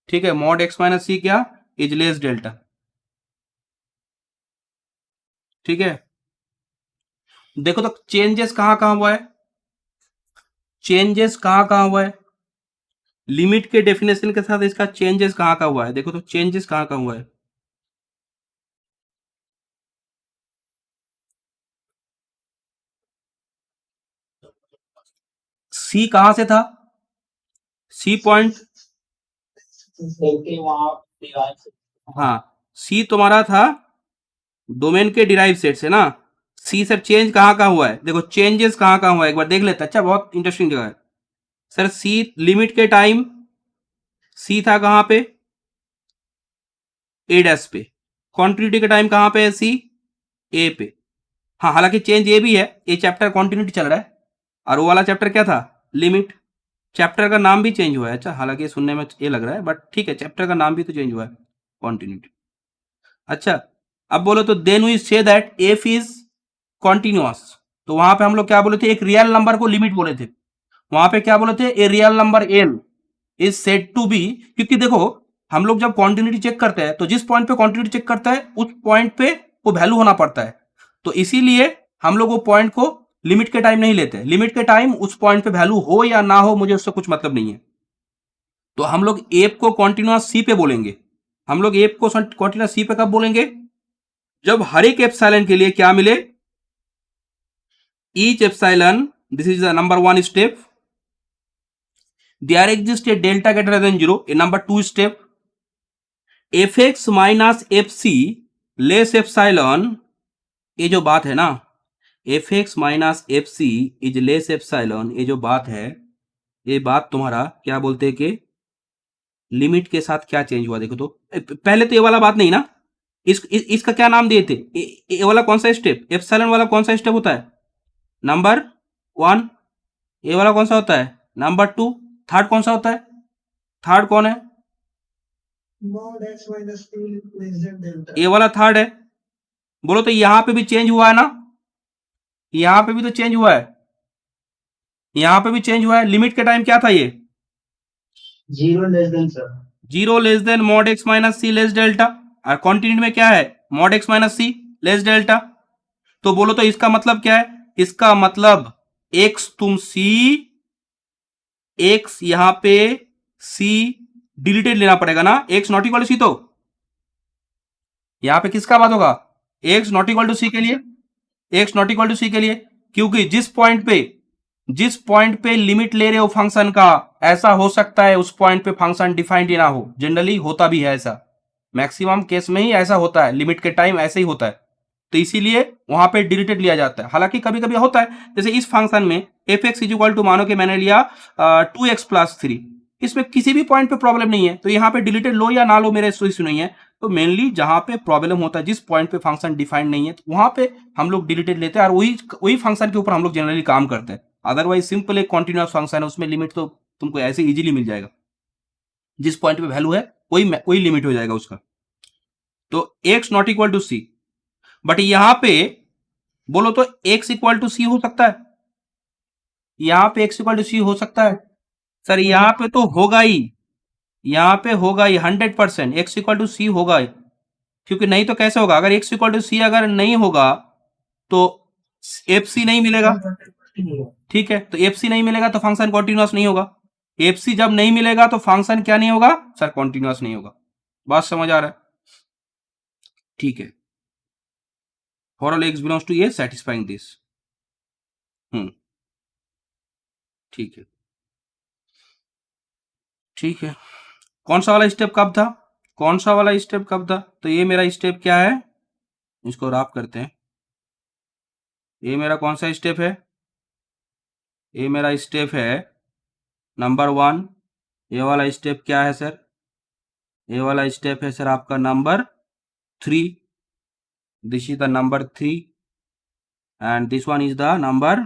[SPEAKER 1] ठीक है। mod x माइनस सी क्या इज लेस डेल्टा, ठीक है। देखो तो चेंजेस कहां कहां हुआ है, चेंजेस कहां कहां हुआ है, लिमिट के डेफिनेशन के साथ इसका चेंजेस कहां का हुआ है, देखो तो चेंजेस कहां का हुआ है। सी कहां से था, सी पॉइंट, हाँ सी तुम्हारा था डोमेन के डिराइव सेट से ना। सी सर चेंज कहां का हुआ है, देखो चेंजेस कहां का हुआ है एक बार देख लेते हैं। अच्छा बहुत इंटरेस्टिंग जगह है सर, सी लिमिट के टाइम सी था कहां पे ए डैश पे, कॉन्टिन्यूटी के टाइम कहां पे है सी ए पे। हाँ हालांकि चेंज ये भी है, ये चैप्टर कॉन्टिन्यूटी चल रहा है और वो वाला चैप्टर क्या था लिमिट, चैप्टर का नाम भी चेंज हुआ है। अच्छा हालांकि सुनने में ये लग रहा है बट ठीक है, चैप्टर का नाम भी तो चेंज हुआ है कॉन्टिन्यूटी। अच्छा अब बोलो तो then we say that F is continuous, तो वहां पे हम लोग क्या बोले थे, एक रियल नंबर को लिमिट बोले थे, वहां पे क्या बोले थे, a real number n is said to be, क्योंकि देखो हम लोग जब कॉन्टिन्यूटी चेक करते हैं तो जिस पॉइंट पे कॉन्टिन्यूटी चेक करता है उस पॉइंट पे वो वैल्यू होना पड़ता है, तो इसीलिए हम लोग वो पॉइंट को लिमिट के टाइम नहीं लेते, लिमिट के टाइम उस पॉइंट पे वैल्यू हो या ना हो मुझे उससे कुछ मतलब नहीं है। तो हम लोग एफ को कॉन्टिन्यूअस सी पे बोलेंगे, हम लोग एफ को कॉन्टिन्यूअस सी पे कब बोलेंगे, जब हर एक एप्सिलॉन के लिए क्या मिले, each epsilon, this is the number 1 step, there exists a delta greater than 0, a number 2 step, fx minus fc less epsilon, ये जो बात है ना fx minus fc is less epsilon, ये जो बात है ये बात तुम्हारा क्या बोलते हैं कि लिमिट के साथ क्या चेंज हुआ देखो तो। पहले तो ये वाला बात नहीं ना, इसका क्या नाम दिए थे, ये वाला कौन सा स्टेप, एप्सिलॉन वाला कौन सा स्टेप होता है, नंबर 1। ये वाला कौन सा होता है, नंबर 2। थर्ड कौन सा होता है, थर्ड कौन है,
[SPEAKER 2] mod x minus t less than delta।
[SPEAKER 1] ये वाला थर्ड है। बोलो तो यहां पे भी चेंज हुआ है ना, यहां पे भी तो चेंज हुआ है, यहां पे भी चेंज हुआ है। लिमिट के टाइम क्या था ये,
[SPEAKER 2] 0 less than sir।
[SPEAKER 1] 0 less than mod X minus सी लेस डेल्टा, और कॉन्टिन्यूटी में क्या है, मॉड एक्स माइनस सी लेस डेल्टा। तो बोलो तो इसका मतलब क्या है, इसका मतलब एक्स तुम सी, एक्स यहां पे सी डिलीटेड लेना पड़ेगा ना, एक्स नॉट इक्वल टू सी, तो यहां पे किसका बात होगा, एक्स नॉट इक्वल टू सी के लिए, एक्स नॉट इक्वल टू सी के लिए, क्योंकि जिस पॉइंट पे लिमिट ले रहे हो फंक्शन का, ऐसा हो सकता है उस पॉइंट पे फंक्शन डिफाइंड ही ना हो, जनरली होता भी है ऐसा, मैक्सिमम केस में ही ऐसा होता है, लिमिट के टाइम ऐसे ही होता है, तो इसीलिए वहां पे डिलीटेड लिया जाता है। हालांकि कभी कभी होता है, जैसे इस फंक्शन में f x is equal to, मानो कि मैंने लिया 2x+3, इसमें किसी भी पॉइंट पे प्रॉब्लम नहीं है, तो यहाँ पे डिलीटेड लो या ना लो मेरा इश्यू नहीं है। तो मेनली जहां पे प्रॉब्लम होता है, जिस पॉइंट पे फंक्शन डिफाइंड नहीं है, तो वहां पे हम लोग डिलीटेड लेते हैं, और वही फंक्शन के ऊपर हम लोग जनरली काम करते हैं। अदरवाइज सिंपल एक कॉन्टिन्यूअस फंक्शन है, उसमें लिमिट तो तुमको ऐसे इजीली मिल जाएगा, जिस पॉइंट पे वैल्यू है वही लिमिट हो जाएगा उसका। तो x not equal to c, but यहां पे बोलो तो एक्स इक्वल टू सी हो सकता है, यहां पे एक्स इक्वल टू सी हो सकता है सर, यहां पे तो होगा ही, यहां पे होगा ही 100%, एक्स इक्वल टू सी होगा ही। क्योंकि नहीं तो कैसे होगा, अगर एक्स इक्वल टू सी अगर नहीं होगा तो एफ सी नहीं मिलेगा, ठीक है, तो एफ सी नहीं मिलेगा तो फंक्शन कॉन्टिन्यूअस नहीं होगा, एफ सी जब नहीं मिलेगा तो फंक्शन क्या नहीं होगा सर, कॉन्टिन्यूअस नहीं होगा। बात समझ आ रहा है, ठीक है, for all x belongs to A satisfying this, ठीक है, ठीक है। कौन सा वाला स्टेप कब था, कौन सा वाला स्टेप कब था, तो ये मेरा स्टेप क्या है, इसको रैप करते हैं, ये मेरा कौन सा स्टेप है, ये मेरा स्टेप है नंबर 1। ये वाला स्टेप क्या है सर, ये वाला स्टेप है सर आपका number 3, this is the number 3 and this one is the number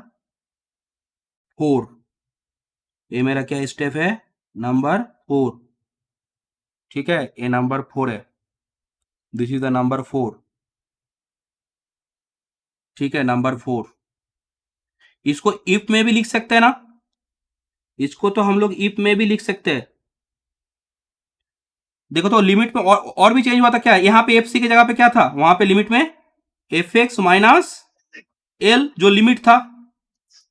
[SPEAKER 1] 4। ये मेरा क्या स्टेप है, नंबर 4, ठीक है, ये नंबर 4 है, दिस इज द नंबर 4, ठीक है, नंबर 4। इसको इफ में भी लिख सकते हैं ना, इसको तो हम लोग इफ में भी लिख सकते हैं। देखो तो लिमिट में और भी चेंज हुआ था क्या, यहाँ पे एफ सी की जगह पे क्या था, वहां पे लिमिट में एफ एक्स माइनस एल जो लिमिट था,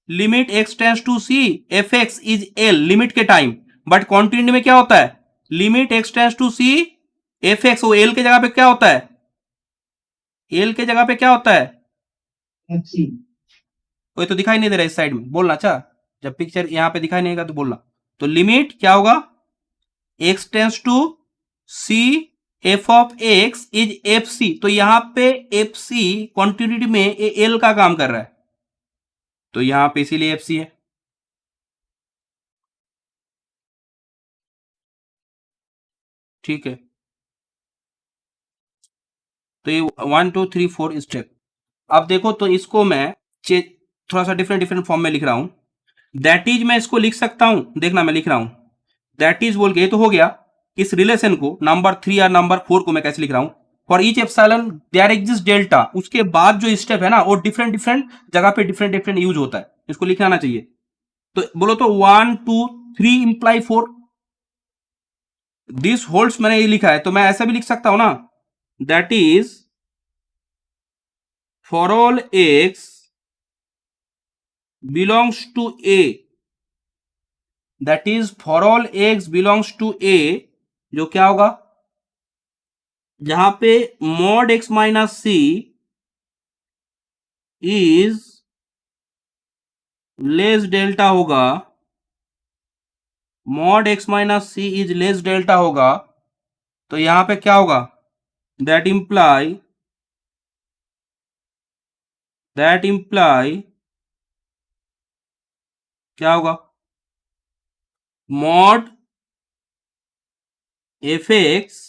[SPEAKER 1] limit x tends to C f x is L limit के टाइम, बट कॉन्टिन्यूटी में क्या होता है, limit x tends to C f x, वो एल के जगह पे क्या होता है, एल के जगह पे क्या होता है,
[SPEAKER 2] fc।
[SPEAKER 1] वो तो दिखाई नहीं दे रहा इस साइड में, बोलना अच्छा, जब पिक्चर यहाँ पे दिखाई नहीं देगा तो बोलना। तो लिमिट क्या होगा, x tends to C F of x is f c, तो यहां पे एफ सी क्वांटिटी में एल का काम कर रहा है, तो यहां पे इसीलिए एफ सी है, ठीक है। तो ये 1 2 3 4 स्टेप। अब देखो तो इसको मैं थोड़ा सा डिफरेंट डिफरेंट फॉर्म में लिख रहा हूं, दैट इज मैं इसको लिख सकता हूं, देखना मैं लिख रहा हूं, दैट इज बोल के, ये तो हो गया, इस रिलेशन को नंबर 3 या नंबर 4 को मैं कैसे लिख रहा हूं, for each epsilon there exist delta, उसके बाद जो स्टेप है ना वो डिफरेंट डिफरेंट जगह पे डिफरेंट डिफरेंट यूज होता है, इसको लिखना आना चाहिए। तो बोलो तो 1 2 3 इंप्लाई 4, दिस होल्ड्स मैंने ये लिखा है, तो मैं ऐसा भी लिख सकता हूं ना, that is for all x belongs to A, that is for all x belongs to A, जो क्या होगा, जहां पे mod X minus C is less delta होगा, mod X minus C is less delta होगा, तो यहां पे क्या होगा, दैट इंप्लाई क्या होगा, मॉड एफ एक्स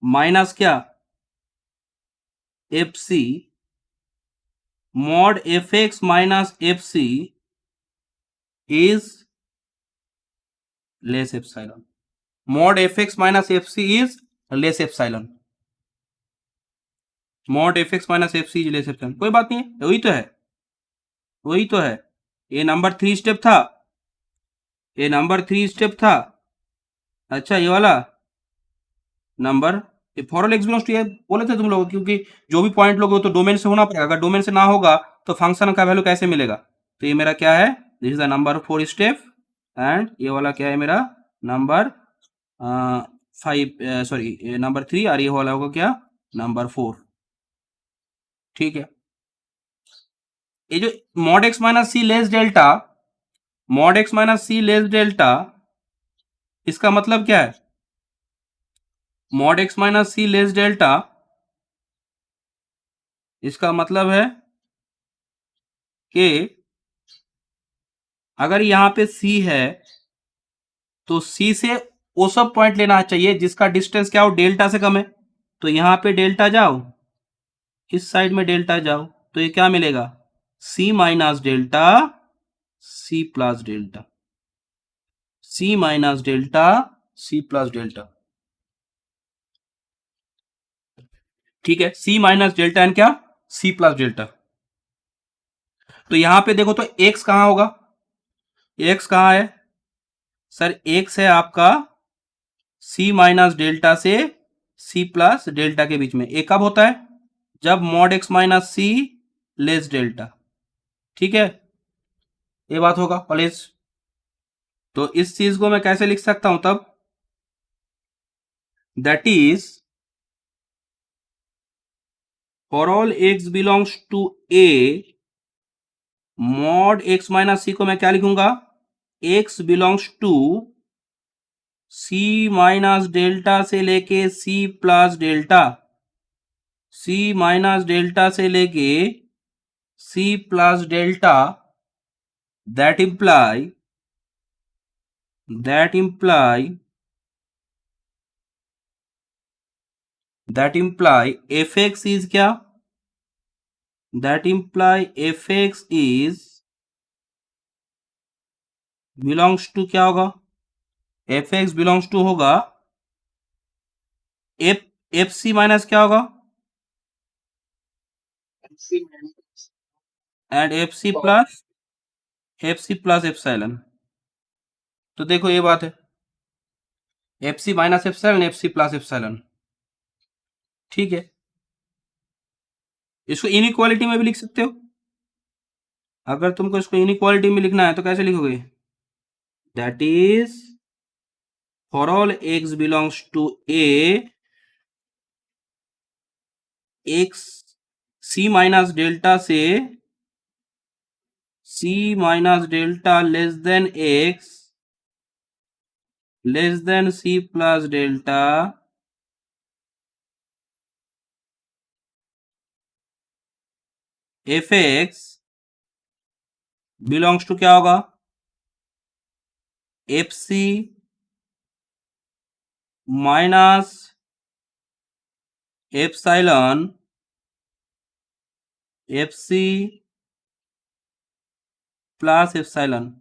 [SPEAKER 1] माइनस क्या, F c, mod F x minus F C is less epsilon, mod F x minus F C is less epsilon, mod F x minus F C is less epsilon, कोई बात नहीं है, वही तो है, वही तो है। ये नंबर 3 स्टेप था, ये नंबर 3 स्टेप था। अच्छा ये वाला नंबर, ये for all x belongs to, ये बोले थे तुम लोग, क्योंकि जो भी पॉइंट लोगे वो तो डोमेन से होना पड़ेगा, अगर डोमेन से ना होगा तो फंक्शन का वैल्यू कैसे मिलेगा। तो ये मेरा क्या है, this is the number 4 step, and ये वाला क्या है मेरा नंबर 5, सॉरी नंबर 3, और ये वाला होगा क्या, नंबर 4। ठीक है, ये जो मॉड एक्स माइनस सी less delta, mod X minus सी लेस डेल्टा, इसका मतलब क्या है, मॉड एक्स माइनस सी लेस डेल्टा, इसका मतलब है कि अगर यहां पे सी है तो सी से वो सब पॉइंट लेना चाहिए जिसका डिस्टेंस क्या हो, डेल्टा से कम है। तो यहां पे डेल्टा जाओ, इस साइड में डेल्टा जाओ, तो ये क्या मिलेगा, C minus delta, C plus delta, C minus delta, C plus delta. ठीक है, सी माइनस डेल्टा एंड क्या, सी प्लस डेल्टा। तो यहां पे देखो तो एक्स कहां होगा, एक्स कहां है सर, एक्स है आपका सी माइनस डेल्टा से सी प्लस डेल्टा के बीच में। एक कब होता है, जब मॉड एक्स माइनस सी लेस डेल्टा। ठीक है, ये बात होगा ऑलवेज। तो इस चीज को मैं कैसे लिख सकता हूं तब, that is for all x belongs to A, mod X minus C को मैं क्या लिखूंगा, X belongs to C minus delta से लेके C plus delta, C minus delta से लेके C plus delta, that imply that imply that imply fx is क्या, that imply fx is belongs to क्या होगा, fx belongs to होगा f fc माइनस क्या होगा, एंड fc प्लस एप्सिलॉन। तो देखो ये बात है, fc minus epsilon, fc plus epsilon. ठीक है, इसको इनइक्वालिटी में भी लिख सकते हो, अगर तुमको इसको इनइक्वालिटी में लिखना है तो कैसे लिखोगे, that is for all x belongs to A, X C minus delta से C minus delta less than X less than C plus delta, F X belongs to क्या होगा, F C minus epsilon, F C plus epsilon,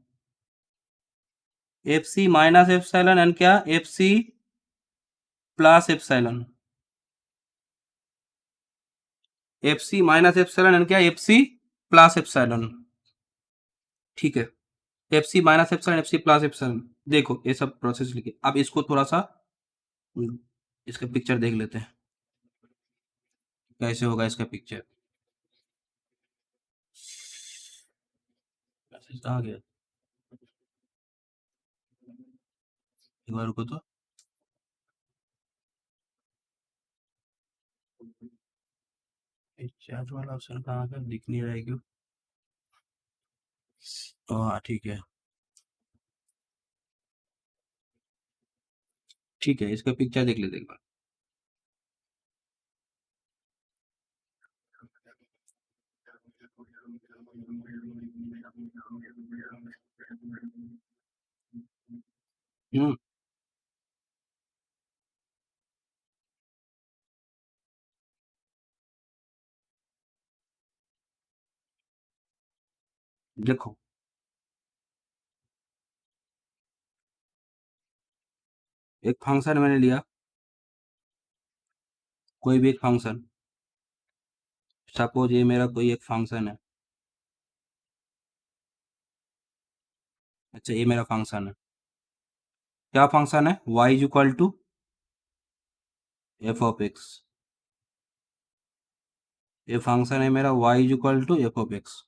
[SPEAKER 1] F C minus epsilon and क्या, F C plus epsilon, F C minus epsilon and क्या, एफ सी प्लस एप्सिलॉन। ठीक है, एफ सी minus epsilon, F C plus epsilon. देखो ये सब प्रोसेस लिखे, अब इसको थोड़ा सा इसका पिक्चर देख लेते हैं कैसे होगा इसका पिक्चर। आ गया, एक बार रुको तो, चार्ज वाला ऑप्शन कहाँ का दिख नहीं रहा है क्यों, हाँ ठीक है, ठीक है इसका पिक्चर देख लेते हैं एक बार। हम्म, देखो एक फंक्शन मैंने लिया, कोई भी एक फंक्शन, सपोज ये मेरा कोई एक फंक्शन है। अच्छा, ये मेरा फंक्शन है, क्या फंक्शन है, y is equal to f of x. ये फंक्शन है मेरा y is equal to f of x.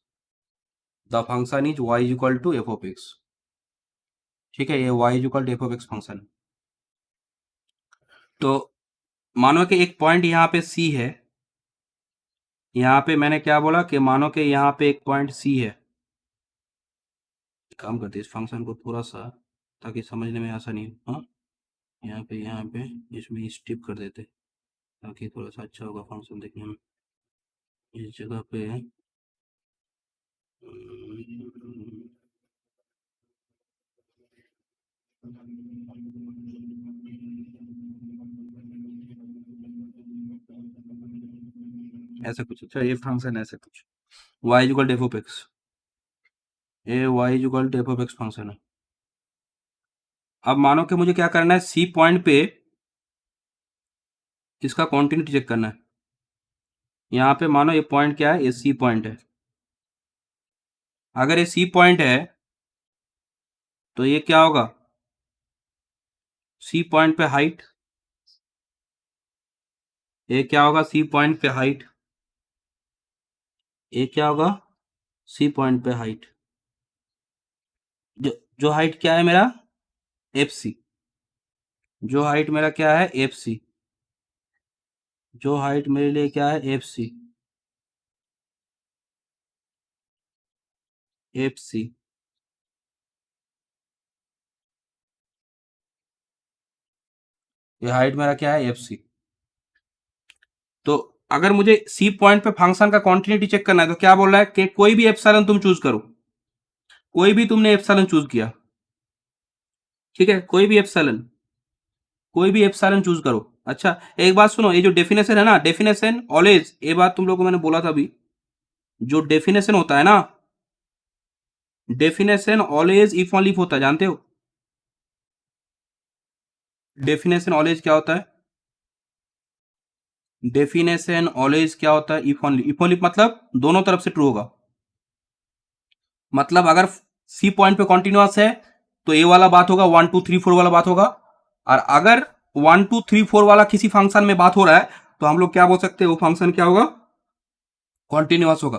[SPEAKER 1] The function is y is equal to f of x. ठीक है, ये y is equal to f of x function है। तो मानो कि एक पॉइंट यहाँ पे c है, यहाँ पे मैंने क्या बोला कि मानो कि यहाँ पे एक पॉइंट c है। काम करते इस फंक्शन को थोड़ा सा, ताकि समझने में आसानी हो। हाँ, यहाँ पे इसमें स्टिप कर देते, ताकि थोड़ा सा अच्छा होगा फंक्शन देखने में। इस जगह पे ऐसा कुछ। अच्छा, ये फंक्शन ऐसा कुछ y is equal to f of x, ये y is equal to f of x function है। अब मानो कि मुझे क्या करना है, सी पॉइंट पे इसका कॉन्टिन्यूटी चेक करना है। यहाँ पे मानो ये पॉइंट क्या है, ये सी पॉइंट है। अगर ये सी पॉइंट है तो ये क्या होगा, सी पॉइंट पे हाइट, ये क्या होगा सी पॉइंट पे हाइट, ये क्या होगा सी पॉइंट पे हाइट। जो हाइट क्या है मेरा, एफ सी। जो हाइट मेरा क्या है, एफ सी। जो हाइट मेरे लिए क्या है, एफ सी। एफ सी, ये हाइट मेरा क्या है, एफ सी। तो अगर मुझे सी पॉइंट पे फंक्शन का कॉन्टिन्यूटी चेक करना है तो क्या बोल रहा है कि कोई भी एप्सिलॉन तुम चूज करो, कोई भी तुमने एप्सिलॉन चूज किया, ठीक है, कोई भी एप्सिलॉन चूज करो। अच्छा, एक बात सुनो, ये जो डेफिनेशन है ना, डेफिनेशन ऑलवेज, ये बात तुम लोगों को मैंने बोला था अभी, जो डेफिनेशन होता है ना, definition always if only if होता है, जानते हो डेफिनेशन ऑलवेज क्या होता है, डेफिनेशन ऑलवेज क्या होता है, इफ ऑनली। इफ ऑनली मतलब दोनों तरफ से ट्रू होगा। मतलब अगर सी पॉइंट पे कॉन्टिन्यूअस है तो ए वाला बात होगा, 1 2 3 4 वाला बात होगा। और अगर 1 2 3 4 वाला किसी फंक्शन में बात हो रहा है तो हम लोग क्या बोल सकते हैं, वो फंक्शन क्या होगा, कॉन्टिन्यूअस होगा।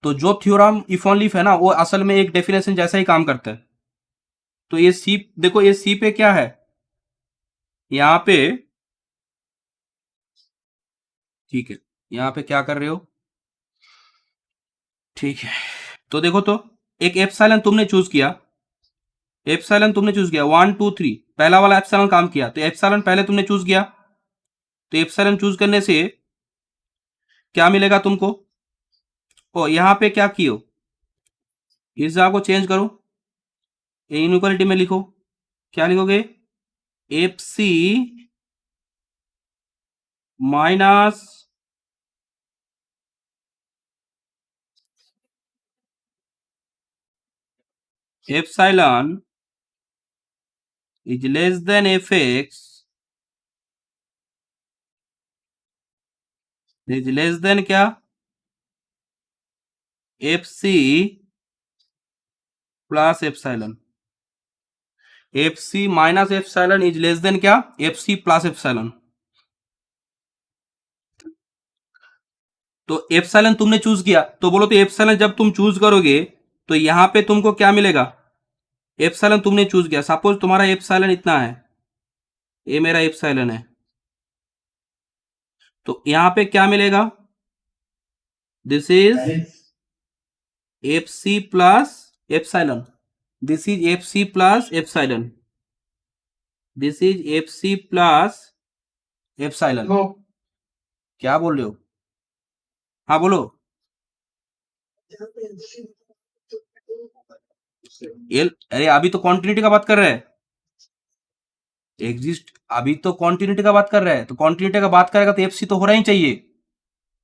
[SPEAKER 1] तो जो थ्योरम इफ ऑनली इफ है ना, वो असल में एक डेफिनेशन जैसा ही काम करता है। तो ये सी, देखो ये सी पे क्या है, यहां पे, ठीक है, यहां पे क्या कर रहे हो, ठीक है। तो देखो, तो एक एप्सिलॉन तुमने चूज किया, एप्सिलॉन तुमने चूज किया 1 2 3, पहला वाला एप्सिलॉन काम किया, तो एप्सिलॉन पहले तुमने चूज किया, तो एप्सिलॉन चूज करने से क्या मिलेगा तुमको, ओ यहां पे क्या कियो, इस जगह को चेंज करो, इनइक्वालिटी में लिखो, क्या लिखोगे, F C minus epsilon is less than F x is less than क्या, F C plus epsilon. F C minus epsilon is less than क्या, एफ सी प्लस एप्सिलॉन। तो एप्सिलॉन तुमने चूज किया, तो बोलो तो एप्सिलॉन जब तुम चूज करोगे तो यहां पे तुमको क्या मिलेगा, एप्सिलॉन तुमने चूज किया, सपोज तुम्हारा एप्सिलॉन इतना है, ये मेरा एप्सिलॉन है, तो यहां पे क्या मिलेगा, this is f C plus epsilon, this is f C plus epsilon, this is f C plus epsilon. क्या बोल रहे हो, हाँ बोलो। एल, अरे अभी तो कॉन्टिन्यूटी का बात कर रहे हैं, एग्जिस्ट, अभी तो कॉन्टिन्यूटी का बात कर रहे हैं, तो कॉन्टिन्यूटी का बात करेगा तो एफसी तो होना ही चाहिए।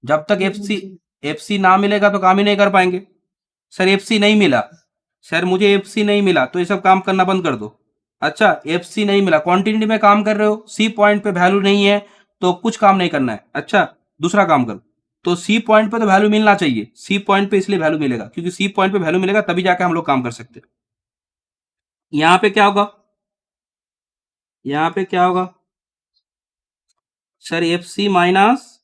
[SPEAKER 1] जब तक एफसी ना मिलेगा तो काम ही नहीं कर पाएंगे। सर एफसी नहीं मिला, सर मुझे एफसी नहीं मिला, तो ये सब काम करना बंद कर दो। अच्छा, एफसी नहीं मिला, क्वांटिटी में काम कर रहे हो, सी पॉइंट पे वैल्यू नहीं है तो कुछ काम नहीं करना है। अच्छा, दूसरा काम करो, तो सी पॉइंट पे तो वैल्यू मिलना चाहिए, सी पॉइंट पे इसलिए वैल्यू मिलेगा क्योंकि सी पॉइंट पे वैल्यू मिलेगा तभी जाके हम लोग काम कर सकते हैं। यहां पे क्या होगा, यहां पे क्या होगा सर, एफ सी माइनस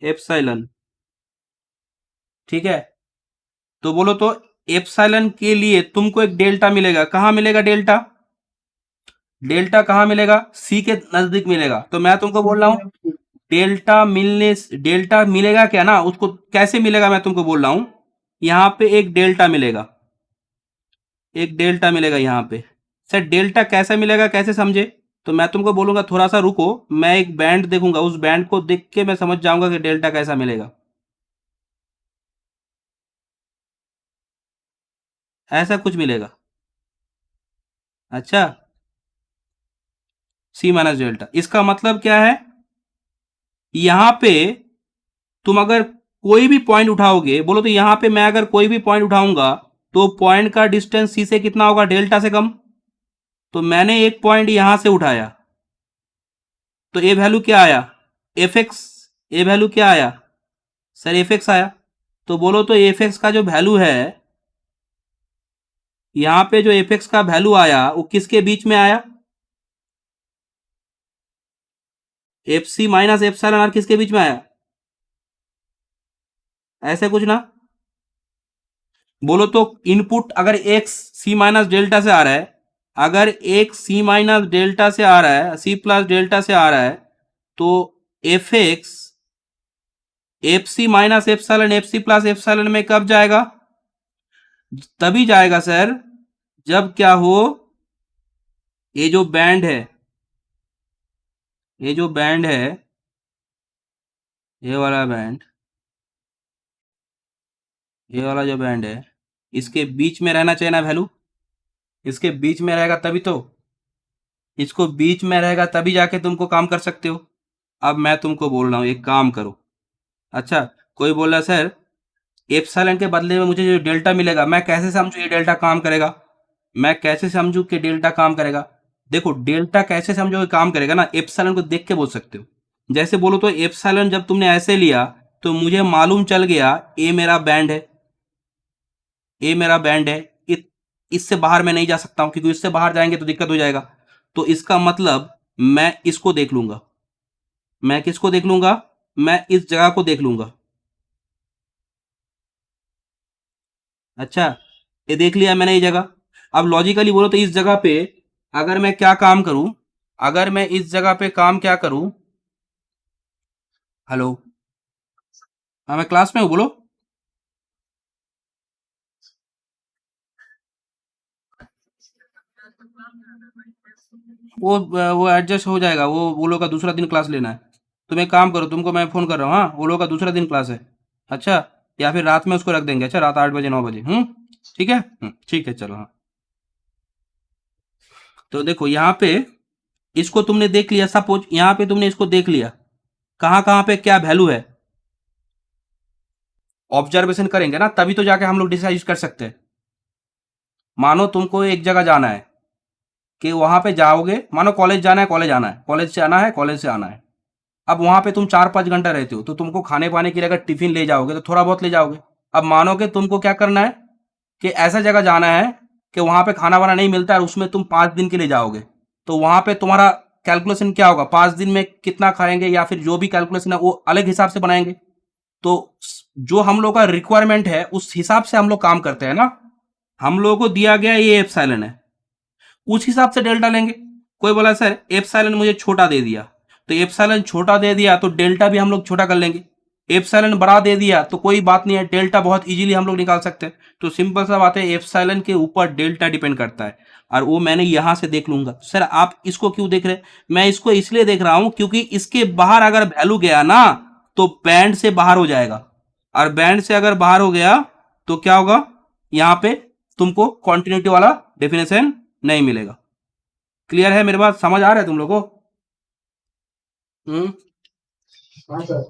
[SPEAKER 1] एप्सिलॉन, ठीक है। तो बोलो तो एप्सिलॉन के लिए तुमको एक डेल्टा मिलेगा, कहां मिलेगा डेल्टा, डेल्टा कहां मिलेगा, सी के नजदीक मिलेगा। तो मैं तुमको बोल रहा हूं डेल्टा मिलेगा क्या ना, उसको कैसे मिलेगा मैं तुमको बोल रहा हूं, यहां पे एक डेल्टा मिलेगा, एक डेल्टा मिलेगा यहां पे। सर डेल्टा कैसे मिलेगा, कैसे समझे, तो मैं तुमको बोलूंगा थोड़ा सा रुको, मैं एक बैंड देखूंगा, उस बैंड को देख के मैं समझ जाऊंगा कि डेल्टा कैसा मिलेगा। ऐसा कुछ मिलेगा। अच्छा, सी माइनस डेल्टा, इसका मतलब क्या है, यहां पे तुम अगर कोई भी पॉइंट उठाओगे, बोलो तो यहां पे मैं अगर कोई भी पॉइंट उठाऊंगा तो पॉइंट का डिस्टेंस सी से कितना होगा, डेल्टा से कम। तो मैंने एक पॉइंट यहां से उठाया, तो ए वैल्यू क्या आया, एफ एक्स, ए वैल्यू क्या आया सर, एफ एक्स आया। तो बोलो तो एफ एक्स का जो वैल्यू है, यहां पे जो एफ एक्स का वैल्यू आया वो किसके बीच में आया, एफ सी माइनस एप्सिलॉन आर किसके बीच में आया, ऐसे कुछ ना। बोलो तो इनपुट अगर एक्स सी माइनस डेल्टा से आ रहा है, अगर एक सी माइनस डेल्टा से आ रहा है, सी प्लस डेल्टा से आ रहा है, तो एफ एक्स एफ सी minus epsilon F C plus epsilon में कब जाएगा, तभी जाएगा सर जब क्या हो, ये जो बैंड है, ये जो बैंड है, ये वाला बैंड, ये वाला जो बैंड है, इसके बीच में रहना चाहिए ना वैल्यू, इसके बीच में रहेगा तभी तो, इसको बीच में रहेगा तभी जाके तुमको काम कर सकते हो। अब मैं तुमको बोल रहा हूँ एक काम करो। अच्छा, कोई बोला सर एप्सिलॉन के बदले में मुझे जो डेल्टा मिलेगा, मैं कैसे समझू ये डेल्टा काम करेगा, मैं कैसे समझू कि डेल्टा काम करेगा। देखो डेल्टा कैसे समझो कि काम करेगा ना, एप्सिलॉन को देख के बोल सकते हो। जैसे बोलो तो एप्सिलॉन जब तुमने ऐसे लिया तो मुझे मालूम चल गया ए मेरा बैंड है, ए मेरा बैंड है, इससे बाहर मैं नहीं जा सकता हूं क्योंकि इससे बाहर जाएंगे तो दिक्कत हो जाएगा। तो इसका मतलब मैं इसको देख लूंगा, मैं किसको देख लूंगा, मैं इस जगह को देख लूंगा। अच्छा, ये देख लिया मैंने ये जगह। अब लॉजिकली बोलो तो इस जगह पे अगर मैं क्या काम करूं, अगर मैं इस जगह पे काम क्या करूं, हेलो, हाँ मैं क्लास में हूँ, बोलो। वो एडजस्ट हो जाएगा, वो लोग का दूसरा दिन क्लास लेना है। तुम एक काम करो, तुमको मैं फोन कर रहा हूँ, हाँ वो लोग का दूसरा दिन क्लास है। अच्छा, या फिर रात में उसको रख देंगे, अच्छा रात 8 बजे 9 बजे, ठीक है, ठीक है चलो, हाँ। तो देखो यहाँ पे इसको तुमने देख लिया, सपोज यहाँ पे तुमने इसको देख लिया, कहाँ कहाँ पे क्या वैल्यू है, ऑब्जर्वेशन करेंगे ना तभी तो जाके हम लोग डिसाइड कर सकते हैं। मानो तुमको एक जगह जाना है कि वहां पे जाओगे, मानो कॉलेज जाना है, कॉलेज आना है, कॉलेज से आना है, कॉलेज से आना है। अब वहां पे तुम 4-5 घंटा रहते हो तो तुमको खाने पाने के लिए अगर टिफिन ले जाओगे तो थोड़ा बहुत ले जाओगे। अब मानो कि तुमको क्या करना है कि ऐसा जगह जाना है कि वहां पे खाना वाना नहीं मिलता है, उसमें तुम 5 दिन के लिए जाओगे। तो वहां पे तुम्हारा कैलकुलेशन क्या होगा, 5 दिन में कितना खाएंगे या फिर जो भी कैलकुलेशन है वो अलग हिसाब से बनाएंगे। तो जो हम लोग का रिक्वायरमेंट है उस हिसाब से हम लोग काम करते हैं ना। हम लोगों को दिया गया ये एप्सिलॉन है, उस हिसाब से डेल्टा लेंगे। कोई बोला सर एप्सिलॉन मुझे छोटा दे दिया, तो एप्सिलॉन छोटा दे दिया तो डेल्टा भी हम लोग छोटा कर लेंगे। एप्सिलॉन बड़ा दे दिया तो कोई बात नहीं है, डेल्टा बहुत इजीली हम लोग निकाल सकते हैं। तो सिंपल सा बात है, एप्सिलॉन के ऊपर डेल्टा डिपेंड करता है, और वो मैंने यहां से देख लूंगा। सर आप इसको क्यों देख रहे हैं, मैं इसको इसलिए देख रहा हूं क्योंकि इसके बाहर अगर वैल्यू गया ना तो बैंड से बाहर हो जाएगा, और बैंड से अगर बाहर हो गया तो क्या होगा, यहां पे तुमको कॉन्टिन्यूटी वाला डेफिनेशन नहीं मिलेगा। क्लियर है मेरे बात, समझ आ रहा है तुम लोगों को।
[SPEAKER 2] हाँ सर,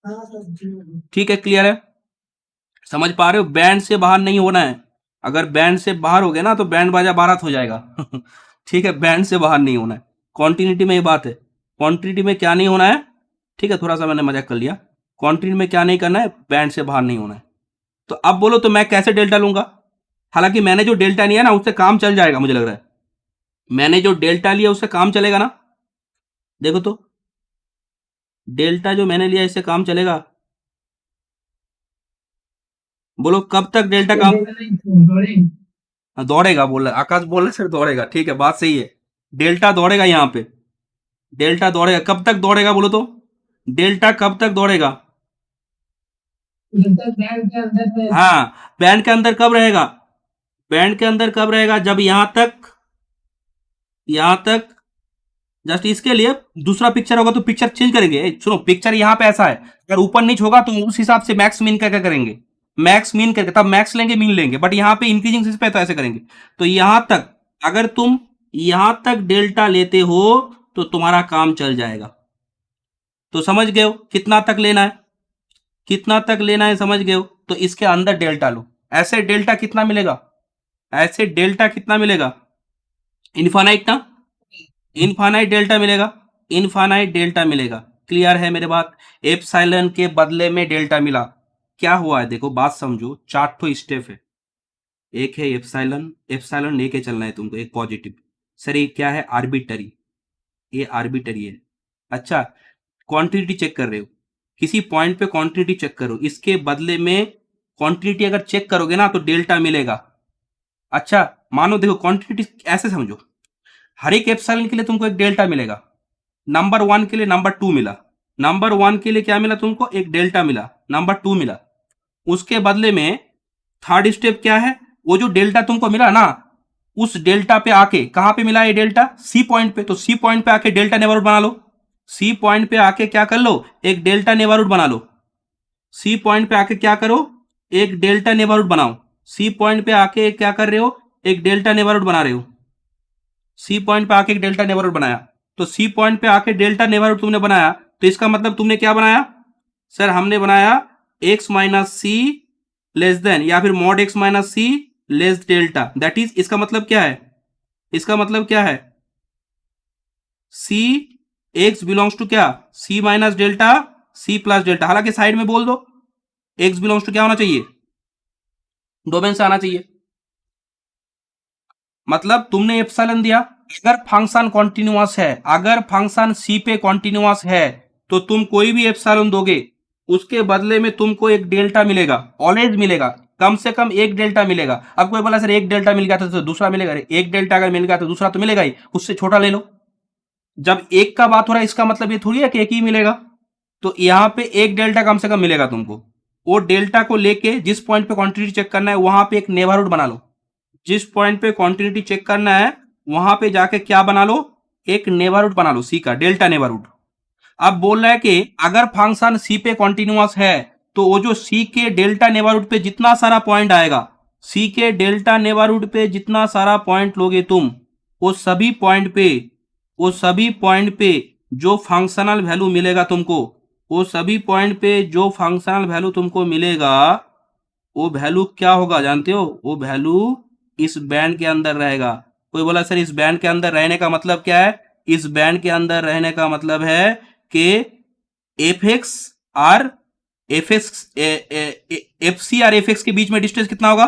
[SPEAKER 2] हाँ सर।
[SPEAKER 1] ठीक है, क्लियर है। समझ पा रहे हो? बैंड से बाहर नहीं होना है। अगर बैंड से बाहर हो गए ना तो बैंड बाजा बारात हो जाएगा। ठीक है, बैंड से बाहर नहीं होना है। कॉन्टिन्यूटी में ये बात है। कॉन्टिन्यूटी में क्या नहीं होना है? ठीक है, थोड़ा सा मैंने मजाक कर लिया। कॉन्टिन्यूटी में क्या नहीं करना है? बैंड से बाहर नहीं होना है। तो अब बोलो तो मैं कैसे डेल्टा लूंगा? हालांकि मैंने जो डेल्टा लिया ना उससे काम चल जाएगा, मुझे लग रहा है मैंने जो डेल्टा लिया उससे काम चलेगा ना। देखो तो, डेल्टा जो मैंने लिया इससे काम चलेगा? बोलो कब तक डेल्टा काम दौड़ेगा? बोल रहा आकाश, बोल रहे सर दौड़ेगा। ठीक है, बात सही है। डेल्टा दौड़ेगा यहाँ पे। डेल्टा दौड़ेगा, कब तक दौड़ेगा बोलो तो? डेल्टा कब तक दौड़ेगा? हाँ, बैंड के अंदर कब रहेगा? बैंड के अंदर कब रहेगा? जब यहां तक जस्ट इसके लिए दूसरा पिक्चर होगा तो पिक्चर चेंज करेंगे। सुनो, पिक्चर यहाँ पे ऐसा है, अगर ऊपर नीचे होगा तो उस हिसाब से मैक्स मीन क्या क्या करेंगे? मैक्स मीन करके तब मैक्स लेंगे, मीन लेंगे। बट यहाँ पे इंक्रीजिंग सीरीज पे तो ऐसे करेंगे। तो यहां तक, अगर तुम यहां तक डेल्टा लेते हो तो तुम्हारा काम चल जाएगा। तो समझ गए हो कितना तक लेना है? कितना तक लेना है समझ गए हो? तो इसके अंदर डेल्टा लो। ऐसे डेल्टा कितना मिलेगा? ऐसे डेल्टा कितना मिलेगा? इनफाइनाइट ना? इनफाइनाइट डेल्टा मिलेगा। इनफाइनाइट डेल्टा मिलेगा। क्लियर है मेरे बात? एप्सिलॉन के बदले में डेल्टा मिला। क्या हुआ है देखो, बात समझो। 4 स्टेप है। एक है एप्सिलॉन, एप्सिलॉन लेके चलना है तुमको, एक पॉजिटिव। सर ये क्या है? आर्बिटरी। ये आर्बिटरी है। अच्छा, क्वांटिटी चेक कर रहे हो, किसी पॉइंट पे क्वांटिटी चेक करो, इसके बदले में क्वांटिटी अगर चेक करोगे ना तो डेल्टा मिलेगा। अच्छा, मानो देखो क्वांटिटी ऐसे समझो, हर एक एप्सिलॉन के लिए तुमको एक डेल्टा मिलेगा। नंबर 1 के लिए नंबर 2 मिला। नंबर 1 के लिए क्या मिला तुमको? एक डेल्टा मिला। नंबर 2 मिला। उसके बदले में थर्ड स्टेप क्या है? वो जो डेल्टा तुमको मिला ना, उस डेल्टा पे आके, कहां पे मिला ये डेल्टा? सी पॉइंट पे। तो सी पॉइंट पे आके डेल्टा नेबरहुड बना लो। सी पॉइंट पे आके क्या कर लो? एक डेल्टा नेबरहुड बना लो। सी पॉइंट पे आके क्या करो? एक डेल्टा नेबरहुड बनाओ। सी पॉइंट पे आके क्या कर रहे हो? एक डेल्टा नेबरहुड बना रहे हो। सी पॉइंट पे आके एक डेल्टा नेबरहुड बनाया। तो सी पॉइंट पे आके डेल्टा नेबरहुड तुमने बनाया, तो इसका मतलब तुमने क्या बनाया? सर हमने बनाया x माइनस सी लेस देन, या फिर मॉड x minus C less delta. That is, इसका मतलब क्या है? इसका मतलब क्या है? सी एक्स बिलोंग्स टू क्या? C minus delta, C plus delta. हालांकि साइड में बोल दो, एक्स बिलोंग्स टू क्या होना चाहिए? डोमेन से आना चाहिए। मतलब तुमने एप्सिलॉन दिया, अगर फंक्शन कॉन्टिन्यूअस है, अगर फंक्शन सी पे कॉन्टिन्यूअस है, तो तुम कोई भी एप्सिलॉन दोगे, उसके बदले में तुमको एक डेल्टा मिलेगा। ऑलवेज मिलेगा, कम से कम एक डेल्टा मिलेगा। अब कोई बोला सर एक डेल्टा मिल गया तो दूसरा मिलेगा? एक डेल्टा अगर मिल गया तो दूसरा तो मिलेगा ही, उससे छोटा ले लो। जब एक का बात हो रहा है इसका मतलब ये थोड़ी है कि एक ही मिलेगा। तो यहां पे एक डेल्टा कम से कम मिलेगा तुमको। वो डेल्टा को लेके जिस पॉइंट पे क्वांटिटी चेक करना है वहां पे एक नेबरहुड बना लो। जिस पॉइंट पे क्वांटिटी चेक करना है वहां पे जाके क्या बना लो? एक नेबरहुड बना लो, सी का डेल्टा नेबरहुड। अब बोल रहा है कि अगर फंक्शन सी पे कॉन्टिन्यूअस है तो वो जो सी के डेल्टा नेबरहुड पे जितना सारा पॉइंट आएगा, सी के डेल्टा नेबरहुड पे जितना सारा पॉइंट लोगे तुम, वो सभी पॉइंट पे, वो सभी पॉइंट पे जो फंक्शनल वैल्यू मिलेगा तुमको, वो सभी पॉइंट पे जो फंक्शनल वैल्यू तुमको मिलेगा, वो वैल्यू क्या होगा जानते हो? वो वैल्यू इस बैंड के अंदर रहेगा। कोई बोला सर इस बैंड के अंदर रहने का मतलब क्या है? इस बैंड के अंदर रहने का मतलब है कि एफ एक्स और एफ एक्स, एफ सी और एफ एक्स के बीच में डिस्टेंस कितना होगा?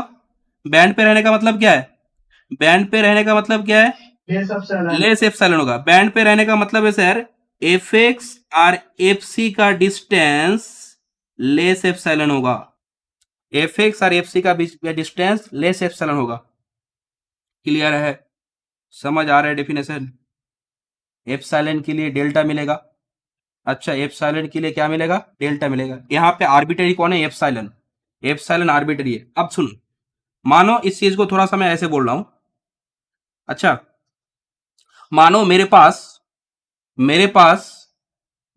[SPEAKER 1] बैंड पे रहने का मतलब क्या है? बैंड पे रहने का मतलब क्या है? लेस एप्सिलॉन होगा। बैंड पे रहने का मतलब है सर एफ एक्स और एफ सी का डिस्टेंस लेस एप्सिलॉन होगा। एफ एक्स और एफ सी का बीच में डिस्टेंस लेस एप्सिलॉन होगा। क्लियर है? समझ आ रहा है डेफिनेशन? एप्सिलॉन के लिए डेल्टा मिलेगा। अच्छा, एप्सिलॉन के लिए क्या मिलेगा? डेल्टा मिलेगा। यहाँ पे आर्बिटरी कौन है? एप्सिलॉन। एप्सिलॉन आर्बिटरी है। अब सुनो, मानो इस चीज को थोड़ा सा मैं ऐसे बोल रहा हूं। अच्छा, मानो मेरे पास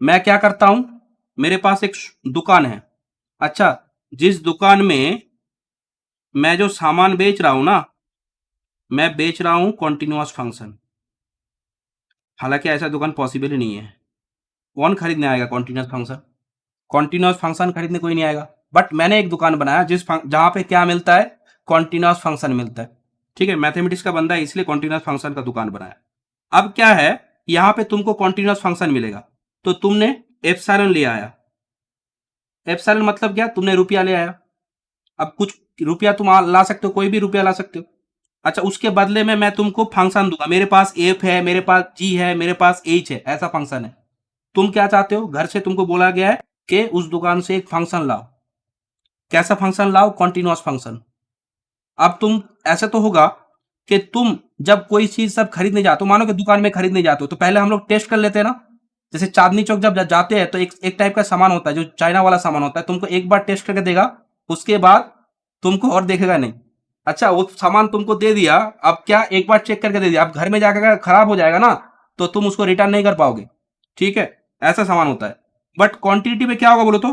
[SPEAKER 1] मैं क्या करता हूं? मेरे पास एक दुकान है। अच्छा, जिस दुकान में मैं जो सामान बेच रहा हूं ना, मैं बेच रहा हूं कॉन्टिन्यूअस फंक्शन। हालांकि ऐसा दुकान पॉसिबल ही नहीं है। कौन खरीदने आएगा कॉन्टिन्यूअस फंक्शन? कॉन्टिन्यूअस फंक्शन खरीदने कोई नहीं आएगा। बट मैंने एक दुकान बनाया जहां पे क्या मिलता है, कॉन्टिन्यूस फंक्शन मिलता है। ठीक है, मैथमेटिक्स का बंदा है इसलिए कॉन्टिन्यूस फंक्शन का दुकान बनाया। अब क्या है, यहां पे तुमको कॉन्टिन्यूस फंक्शन मिलेगा, तो तुमने एप्सिलॉन ले आया। एप्सिलॉन मतलब क्या, तुमने रुपया ले आया। अब कुछ रुपया तुम ला सकते हो, कोई भी रुपया ला सकते हो। अच्छा, उसके बदले में मैं तुमको फंक्शन दूंगा, मेरे पास एफ है, मेरे पास जी है, मेरे पास एच है, ऐसा फंक्शन है। तुम क्या चाहते हो, घर से तुमको बोला गया है कि उस दुकान से एक फंक्शन लाओ। कैसा फंक्शन लाओ, कॉन्टिन्यूस फंक्शन। अब तुम ऐसा तो होगा कि तुम जब कोई चीज सब खरीदने जाते हो, मानो कि दुकान में खरीदने जाते हो, तो पहले हम लोग टेस्ट कर लेते हैं ना। जैसे चांदनी चौक जब जाते हैं तो एक टाइप का सामान होता है जो चाइना वाला सामान होता है, तुमको एक बार टेस्ट करके देगा, उसके बाद तुमको और देखेगा नहीं। अच्छा, वो सामान तुमको दे दिया, अब क्या एक बार चेक करके दे दिया, अब घर में जाकर अगर खराब हो जाएगा ना, तो तुम उसको रिटर्न नहीं कर पाओगे। ठीक है, ऐसा सामान होता है। बट क्वांटिटी में क्या होगा बोलो तो,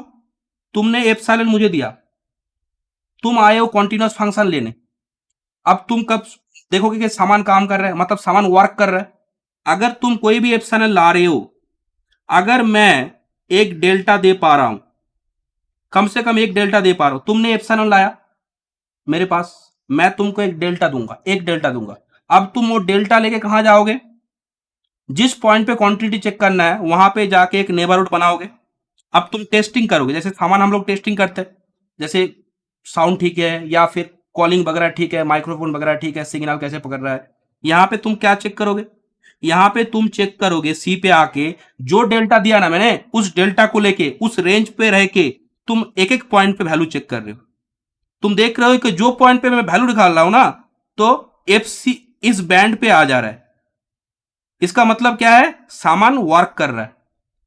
[SPEAKER 1] तुमने एप्सिलॉन मुझे दिया, तुम आए हो कॉन्टिन्यूस फंक्शन लेने। अब तुम कब देखोगे कि सामान काम कर रहा है, मतलब सामान वर्क कर रहा है। अगर तुम कोई भी एप्सिलॉन ला रहे हो, अगर मैं एक डेल्टा दे पा रहा हूं, कम से कम एक डेल्टा दे पा रहा हूं, तुमने एप्सिलॉन लाया मेरे पास, मैं तुमको एक डेल्टा दूंगा, एक डेल्टा दूंगा। अब तुम वो डेल्टा लेके कहां जाओगे, जिस पॉइंट पे क्वांटिटी चेक करना है वहां पे जाके एक नेबरहुड बनाओगे। अब तुम टेस्टिंग करोगे, जैसे सामान हम लोग टेस्टिंग करते हैं, जैसे साउंड ठीक है या फिर कॉलिंग वगैरह ठीक है, माइक्रोफोन वगैरह ठीक है, सिग्नल कैसे पकड़ रहा है। यहाँ पे तुम क्या चेक करोगे, यहाँ पे तुम चेक करोगे सी पे आके, जो डेल्टा दिया ना मैंने, उस डेल्टा को लेके उस रेंज पे रह के तुम एक एक पॉइंट पे वैल्यू चेक कर रहे हो। तुम देख रहे हो कि जो पॉइंट पे मैं वैल्यू निकाल रहा हूं ना, तो एफ सी इस बैंड पे आ जा रहा है। इसका मतलब क्या है, सामान वर्क कर रहा है।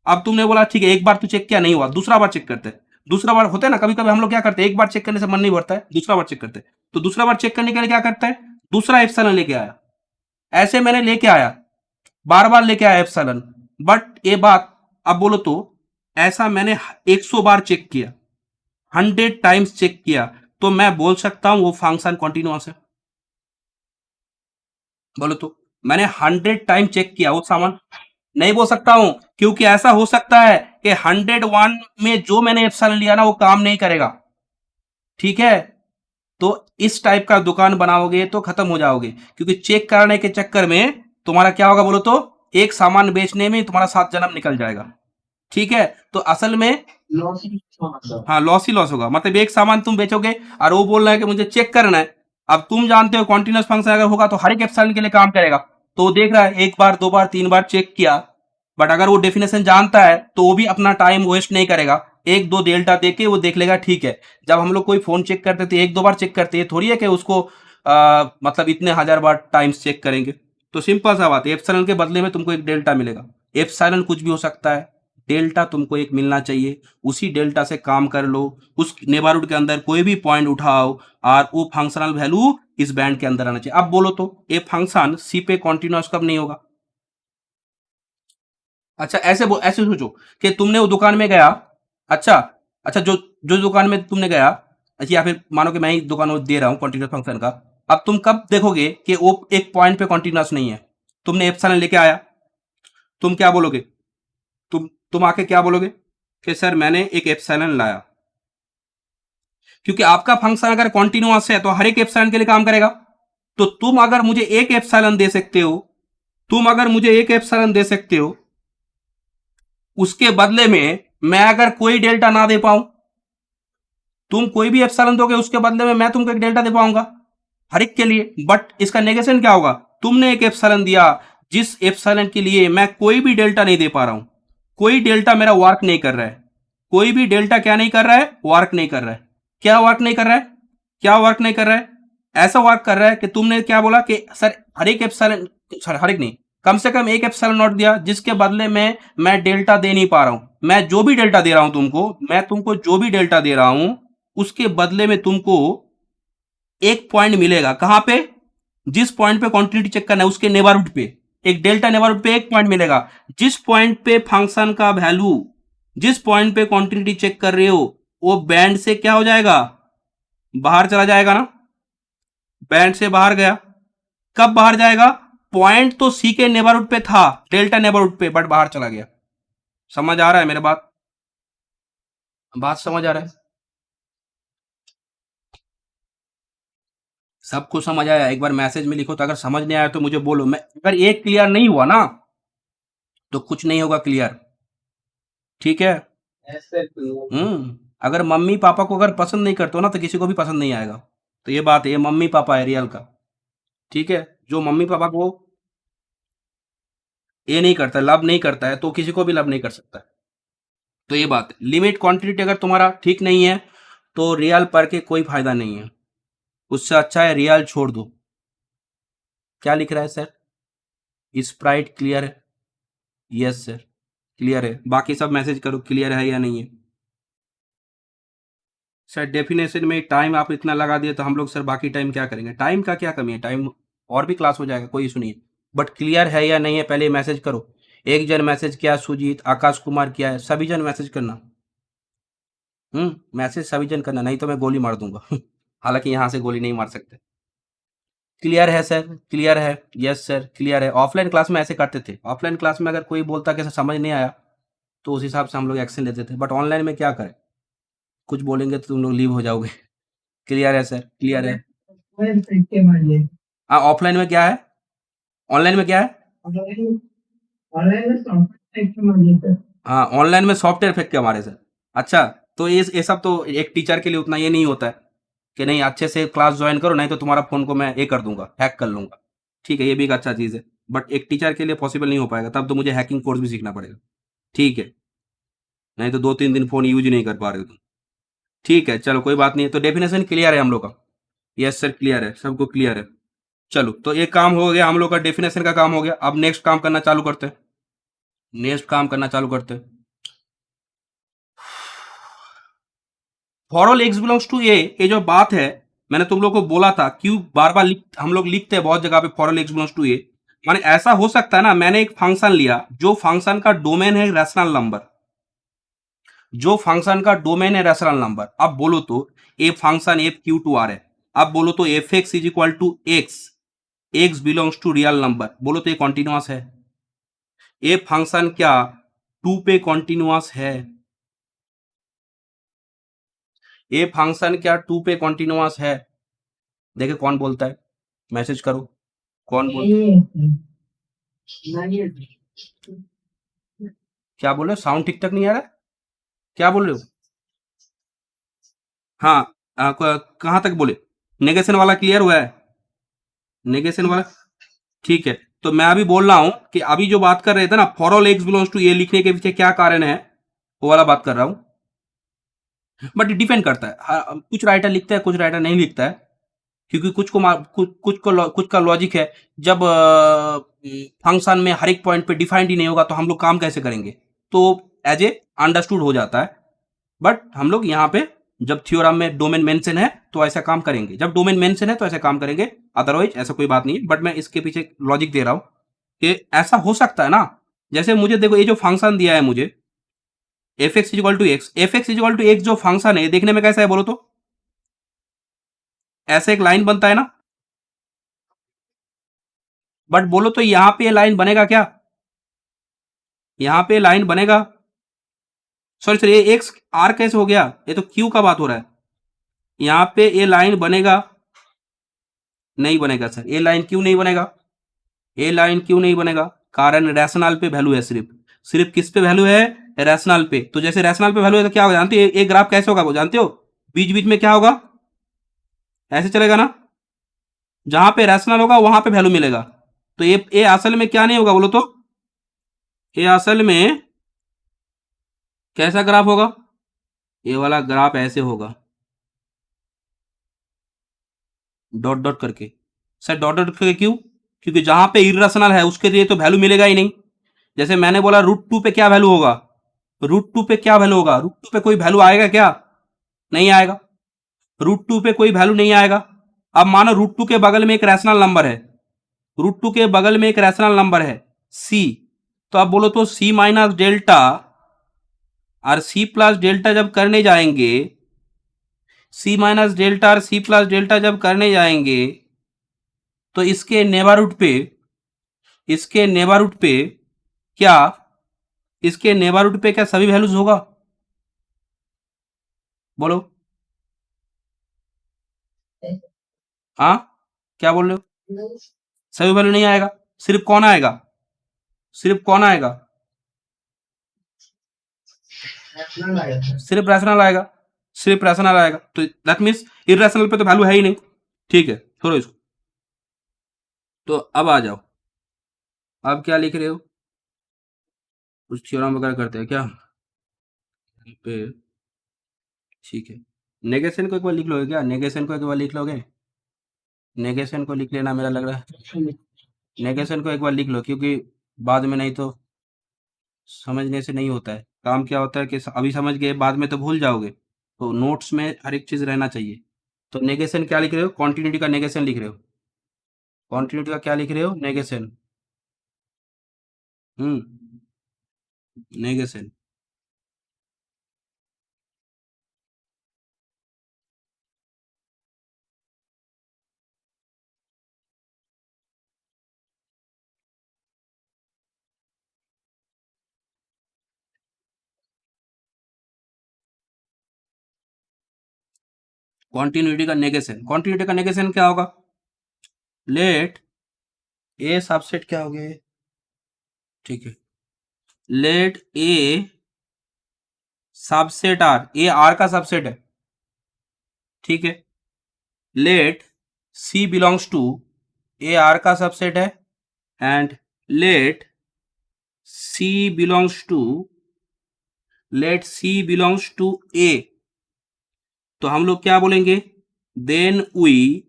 [SPEAKER 1] अब तुमने बोला ठीक है, एक बार तो चेक किया, नहीं हुआ, दूसरा बार चेक करते हैं। दूसरा बार होता है ना, कभी कभी हम लोग क्या करते हैं, एक बार चेक करने से मन नहीं भरता है, दूसरा बार चेक करते हैं। तो दूसरा बार चेक करने के लिए क्या करता है, दूसरा एप्सिलॉन लेके आया। ऐसे मैंने लेके आया, बार बार लेके आया एप्सिलॉन। बट ये बात अब बोलो तो, ऐसा मैंने 100 बार चेक किया, 100 टाइम्स चेक किया, तो मैं बोल सकता हूं वो फंक्शन कॉन्टिन्यूअस है? बोलो तो, मैंने 100 टाइम चेक किया वो सामान, नहीं बोल सकता हूं, क्योंकि ऐसा हो सकता है कि 101 में जो मैंने एप्सिलॉन लिया ना वो काम नहीं करेगा। ठीक है, तो इस टाइप का दुकान बनाओगे तो खत्म हो जाओगे, क्योंकि चेक कराने के चक्कर में तुम्हारा क्या होगा बोलो तो, एक सामान बेचने में तुम्हारा 7 जन्म निकल जाएगा। ठीक है, तो असल में
[SPEAKER 2] लॉस ही मतलब
[SPEAKER 1] हाँ, लॉस ही लॉस होगा। मतलब एक सामान तुम बेचोगे और वो बोल रहा है कि मुझे चेक करना है। अब तुम जानते हो कॉन्टिन्यूस फंक्शन अगर होगा तो हर एक एप्सिलॉन के लिए काम करेगा, तो वो देख रहा है एक बार, दो बार, तीन बार चेक किया। बट अगर वो डेफिनेशन जानता है तो वो भी अपना टाइम वेस्ट नहीं करेगा, एक दो डेल्टा देके वो देख लेगा। ठीक है, जब हम लोग कोई फोन चेक करते थे एक दो बार चेक करते हैं, थोड़ी है कि उसको मतलब इतने हजार बार टाइम्स चेक करेंगे। तो सिंपल सा बात है, एप्सिलॉन के बदले में तुमको एक डेल्टा मिलेगा। एप्सिलॉन कुछ भी हो सकता है, डेल्टा तुमको एक मिलना चाहिए, उसी डेल्टा से काम कर लो। उस नेबरहुड के अंदर कोई भी पॉइंट उठाओ और वो फंक्शनल वैल्यू इस बैंड के अंदर आना चाहिए। अब बोलो तो, ये फंक्शन सी पे कॉन्टिन्यूअस कब नहीं होगा? अच्छा, ऐसे सोचो कि तुमने वो दुकान में गया। अच्छा, अच्छा, जो जो दुकान में तुमने गया, अच्छा, या फिर मानो कि मैं ही दुकान वो दे रहा हूँ कॉन्टिन्यूस फंक्शन का। अब तुम कब देखोगे कि वो एक पॉइंट पे कॉन्टिन्यूस नहीं है? तुमने एप्सिलॉन लेके आया, तुम क्या बोलोगे, तुम आके क्या बोलोगे कि सर मैंने एक एप्सिलॉन लाया। क्योंकि आपका फंक्शन अगर कॉन्टिन्यूअस है तो हर एक एप्सिलॉन के लिए काम करेगा। तो तुम अगर मुझे एक एप्सिलॉन दे सकते हो, तुम अगर मुझे एक एप्सिलॉन दे सकते हो, उसके बदले में मैं अगर कोई डेल्टा ना दे पाऊं, तुम कोई भी एप्सिलॉन दोगे उसके बदले में मैं तुमको एक डेल्टा दे पाऊंगा हर एक के लिए। बट इसका नेगेशन क्या होगा, तुमने एक एप्सिलॉन दिया जिस एप्सिलॉन के लिए मैं कोई भी डेल्टा नहीं दे पा रहा हूं, कोई डेल्टा मेरा वर्क नहीं कर रहा है। कोई भी डेल्टा क्या नहीं कर रहा है, वर्क नहीं कर रहा है। क्या वर्क नहीं कर रहा है, क्या वर्क नहीं कर रहा है, ऐसा वर्क कर रहा है कि तुमने क्या बोला कि सर हर एक एप्सिलॉन, सर हर एक नहीं, कम से कम एक एप्सिलॉन नॉट दिया जिसके बदले में मैं डेल्टा दे नहीं पा रहा हूं। मैं जो भी डेल्टा दे रहा हूं तुमको, मैं तुमको जो भी डेल्टा दे रहा हूं, उसके बदले में तुमको एक पॉइंट मिलेगा। कहां पे, जिस पॉइंट पे क्वांटिटी चेक करना है उसके नेबरहुड पे, एक डेल्टा नेबरहुड पे एक पॉइंट मिलेगा। जिस पॉइंट पे फंक्शन का वैल्यू, जिस पॉइंट पे क्वांटिटी चेक कर रहे हो, वो बैंड से क्या हो जाएगा, बाहर चला जाएगा ना। बैंड से बाहर गया, कब बाहर जाएगा, पॉइंट तो सी के नेबरहुड पे था, डेल्टा नेबरहुड पे, बट बाहर चला गया। समझ आ रहा है मेरे बात, बात समझ आ रहा है? सबको समझ आया? एक बार मैसेज में लिखो, तो अगर समझ नहीं आया तो मुझे बोलो। मैं अगर एक क्लियर नहीं हुआ ना तो कुछ नहीं होगा क्लियर, ठीक है? अगर मम्मी पापा को अगर पसंद नहीं करते हो ना तो किसी को भी पसंद नहीं आएगा। तो ये बात है, ये मम्मी पापा है रियल का, ठीक है? जो मम्मी पापा को ये नहीं करता, लव नहीं करता है, तो किसी को भी लव नहीं कर सकता है। तो ये बात है। लिमिट क्वांटिटी अगर तुम्हारा ठीक नहीं है तो रियल पढ़ के कोई फायदा नहीं है, उससे अच्छा है रियल छोड़ दो। क्या लिख रहा है सर? स्प्राइट क्लियर है? यस सर क्लियर है। बाकी सब मैसेज करो क्लियर है या नहीं है। सर डेफिनेशन में टाइम आप इतना लगा दिए तो हम लोग सर बाकी टाइम क्या करेंगे? टाइम का क्या कमी है? टाइम और भी क्लास हो जाएगा, कोई इशू नहीं है। बट क्लियर है या नहीं है पहले मैसेज करो। एक जन मैसेज किया, सुजीत, आकाश कुमार किया है, सभी जन मैसेज करना। मैसेज सभी जन करना, नहीं तो मैं गोली मार दूंगा। हालांकि यहाँ से गोली नहीं मार सकते। क्लियर है सर? क्लियर है? यस सर क्लियर है। ऑफलाइन क्लास में ऐसे करते थे। ऑफलाइन क्लास में अगर कोई बोलता कि सर समझ नहीं आया तो उस हिसाब से हम लोग एक्शन लेते थे। बट ऑनलाइन में क्या करें, कुछ बोलेंगे तो तुम लोग लीव हो जाओगे। क्लियर है सर? क्लियर है? हाँ ऑफलाइन में क्या है, ऑनलाइन में क्या है? हाँ ऑनलाइन में सॉफ्टवेयर फेंक के हमारे सर। अच्छा, तो ये सब तो एक टीचर के लिए उतना ये नहीं होता है कि नहीं अच्छे से क्लास ज्वाइन करो, नहीं तो तुम्हारा फोन को मैं ये कर दूंगा, हैक कर लूंगा। ठीक है, ये भी एक अच्छा चीज़ है। बट एक टीचर के लिए पॉसिबल नहीं हो पाएगा, तब तो मुझे हैकिंग कोर्स भी सीखना पड़ेगा। ठीक है, नहीं तो 2-3 दिन फोन यूज नहीं कर पा रहे हो तुम। ठीक है चलो कोई बात नहीं है। तो डेफिनेशन क्लियर है हम लोग का? यस सर क्लियर है, सबको क्लियर है। चलो तो एक काम हो गया हम लोग का, डेफिनेशन का काम हो गया। अब नेक्स्ट काम करना चालू करते हैं। नेक्स्ट काम करना चालू करते हैं। For all x belongs to A, ये जो बात है मैंने तुम लोग को बोला था, क्यों बार बार हम लोग लिखते हैं बहुत जगह पे for all x belongs to A. माने ऐसा हो सकता है ना, मैंने एक फंक्शन लिया जो फंक्शन का डोमेन है रैशनल नंबर, जो फंक्शन का डोमेन है रैशनल नंबर। अब बोलो तो a function f Q to R है। अब बोलो तो f x is equal to x, x belongs to real number, बोलो तो ये कॉन्टिन्यूअस है। ए फंक्शन क्या टू पे कॉन्टिन्यूअस है? ए फंक्शन क्या टू पे कॉन्टिन्यूअस है? देखिए कौन बोलता है, मैसेज करो। कौन बोल, क्या बोल रहे हो? साउंड ठीक ठाक नहीं आ रहा है, क्या बोल रहे हो? हाँ कहाँ तक बोले? नेगेशन वाला क्लियर हुआ है? नेगेशन वाला ठीक है। तो मैं अभी बोल रहा हूं कि अभी जो बात कर रहे थे ना for all x belongs to A लिखने के पीछे क्या कारण है, वो वाला बात कर रहा हूं। बट डिपेंड करता है, कुछ राइटर लिखता है कुछ राइटर नहीं लिखता है, क्योंकि कुछ का लॉजिक है। जब फंक्शन में हर एक पॉइंट पे डिफाइंड ही नहीं होगा तो हम लोग काम कैसे करेंगे, तो एज ए अंडरस्टूड हो जाता है। बट हम लोग यहाँ पे जब थ्योरम में डोमेन मेंशन है तो ऐसा काम करेंगे, जब डोमेन मेंशन है तो ऐसा काम करेंगे, अदरवाइज ऐसा कोई बात नहीं है। बट मैं इसके पीछे लॉजिक दे रहा हूँ कि ऐसा हो सकता है ना। जैसे मुझे देखो ये जो फंक्शन दिया है मुझे f x is equal to x, f x is equal to x जो फंक्शन है देखने में कैसा है बोलो तो? ऐसा एक लाइन बनता है ना। बट बोलो तो यहां पे लाइन बनेगा क्या? यहां पे लाइन बनेगा? सॉरी सर, ये एक्स आर कैसे हो गया? ये तो क्यू का बात हो रहा है। यहां पे ये लाइन बनेगा? नहीं बनेगा सर। ये लाइन क्यों नहीं बनेगा? ये लाइन क्यों नहीं बनेगा? कारण रैशनल पे वैल्यू है, सिर्फ सिर्फ किस पे वैल्यू है? रैशनल पे। तो जैसे रैशनल पे वैल्यू है तो क्या होगा जानते हो? एक ग्राफ कैसे होगा वो जानते हो? बीच बीच में क्या होगा? ऐसे चलेगा ना, जहां पे रैशनल होगा वहां पे वैल्यू मिलेगा। तो ये असल में क्या नहीं होगा बोलो तो? ये असल में कैसा ग्राफ होगा? ये वाला ग्राफ ऐसे होगा, डॉट डॉट करके। सर डॉट डॉट करके क्यों? क्योंकि जहां पे इरेशनल है उसके लिए तो वैल्यू मिलेगा ही नहीं। जैसे मैंने बोला रूट टू पे क्या वैल्यू होगा, रूट टू पे क्या वैल्यू होगा? रूट टू पे कोई वैल्यू आएगा क्या? नहीं आएगा। रूट टू पे कोई वैल्यू नहीं आएगा। अब मानो रूट टू के बगल में एक रैशनल नंबर है, रूट टू के बगल में एक रैशनल नंबर है सी। तो अब बोलो तो सी माइनस डेल्टा और सी प्लस डेल्टा जब करने जाएंगे, सी माइनस डेल्टा और सी प्लस डेल्टा जब करने जाएंगे तो इसके नेबरहुड पे क्या, इसके नेबरहुड पे क्या सभी वैल्यूज होगा? बोलो हाँ। क्या बोल रहे हो? सभी वैल्यू नहीं आएगा, सिर्फ कौन आएगा? सिर्फ कौन आएगा? सिर्फ रैशनल आएगा, सिर्फ रैशनल आएगा। तो दैट मीन्स इरेशनल पे तो वैल्यू है ही नहीं। ठीक है, छोड़ो इसको। तो अब आ जाओ, अब क्या लिख रहे हो? कुछ थ्योरम वगैरह करते हैं क्या पे? ठीक है, नेगेशन को एक बार लिख लोगे क्या? नेगेशन को एक बार लिख लोगे? नेगेशन को लिख लेना, मेरा लग रहा है नेगेशन को एक बार लिख लो, क्योंकि बाद में नहीं तो समझने से नहीं होता है काम। क्या होता है कि अभी समझ गए, बाद में तो भूल जाओगे। तो नोट्स में हर एक चीज़ रहना चाहिए। तो नेगेशन क्या लिख रहे हो? कॉन्टिन्यूटी का नेगेशन लिख रहे हो। कॉन्टिन्यूटी का क्या लिख रहे हो? नेगेशन। नेगेशन। कॉन्टिन्यूटी का नेगेशन, कॉन्टिन्यूटी का नेगेशन क्या होगा? लेट ए सबसेट क्या हो गया ये? ठीक है, let A subset R, A R का सबसेट है। ठीक है, let C belongs to, A R का सबसेट है, and let C belongs to, let C belongs to A. तो हम लोग क्या बोलेंगे? Then we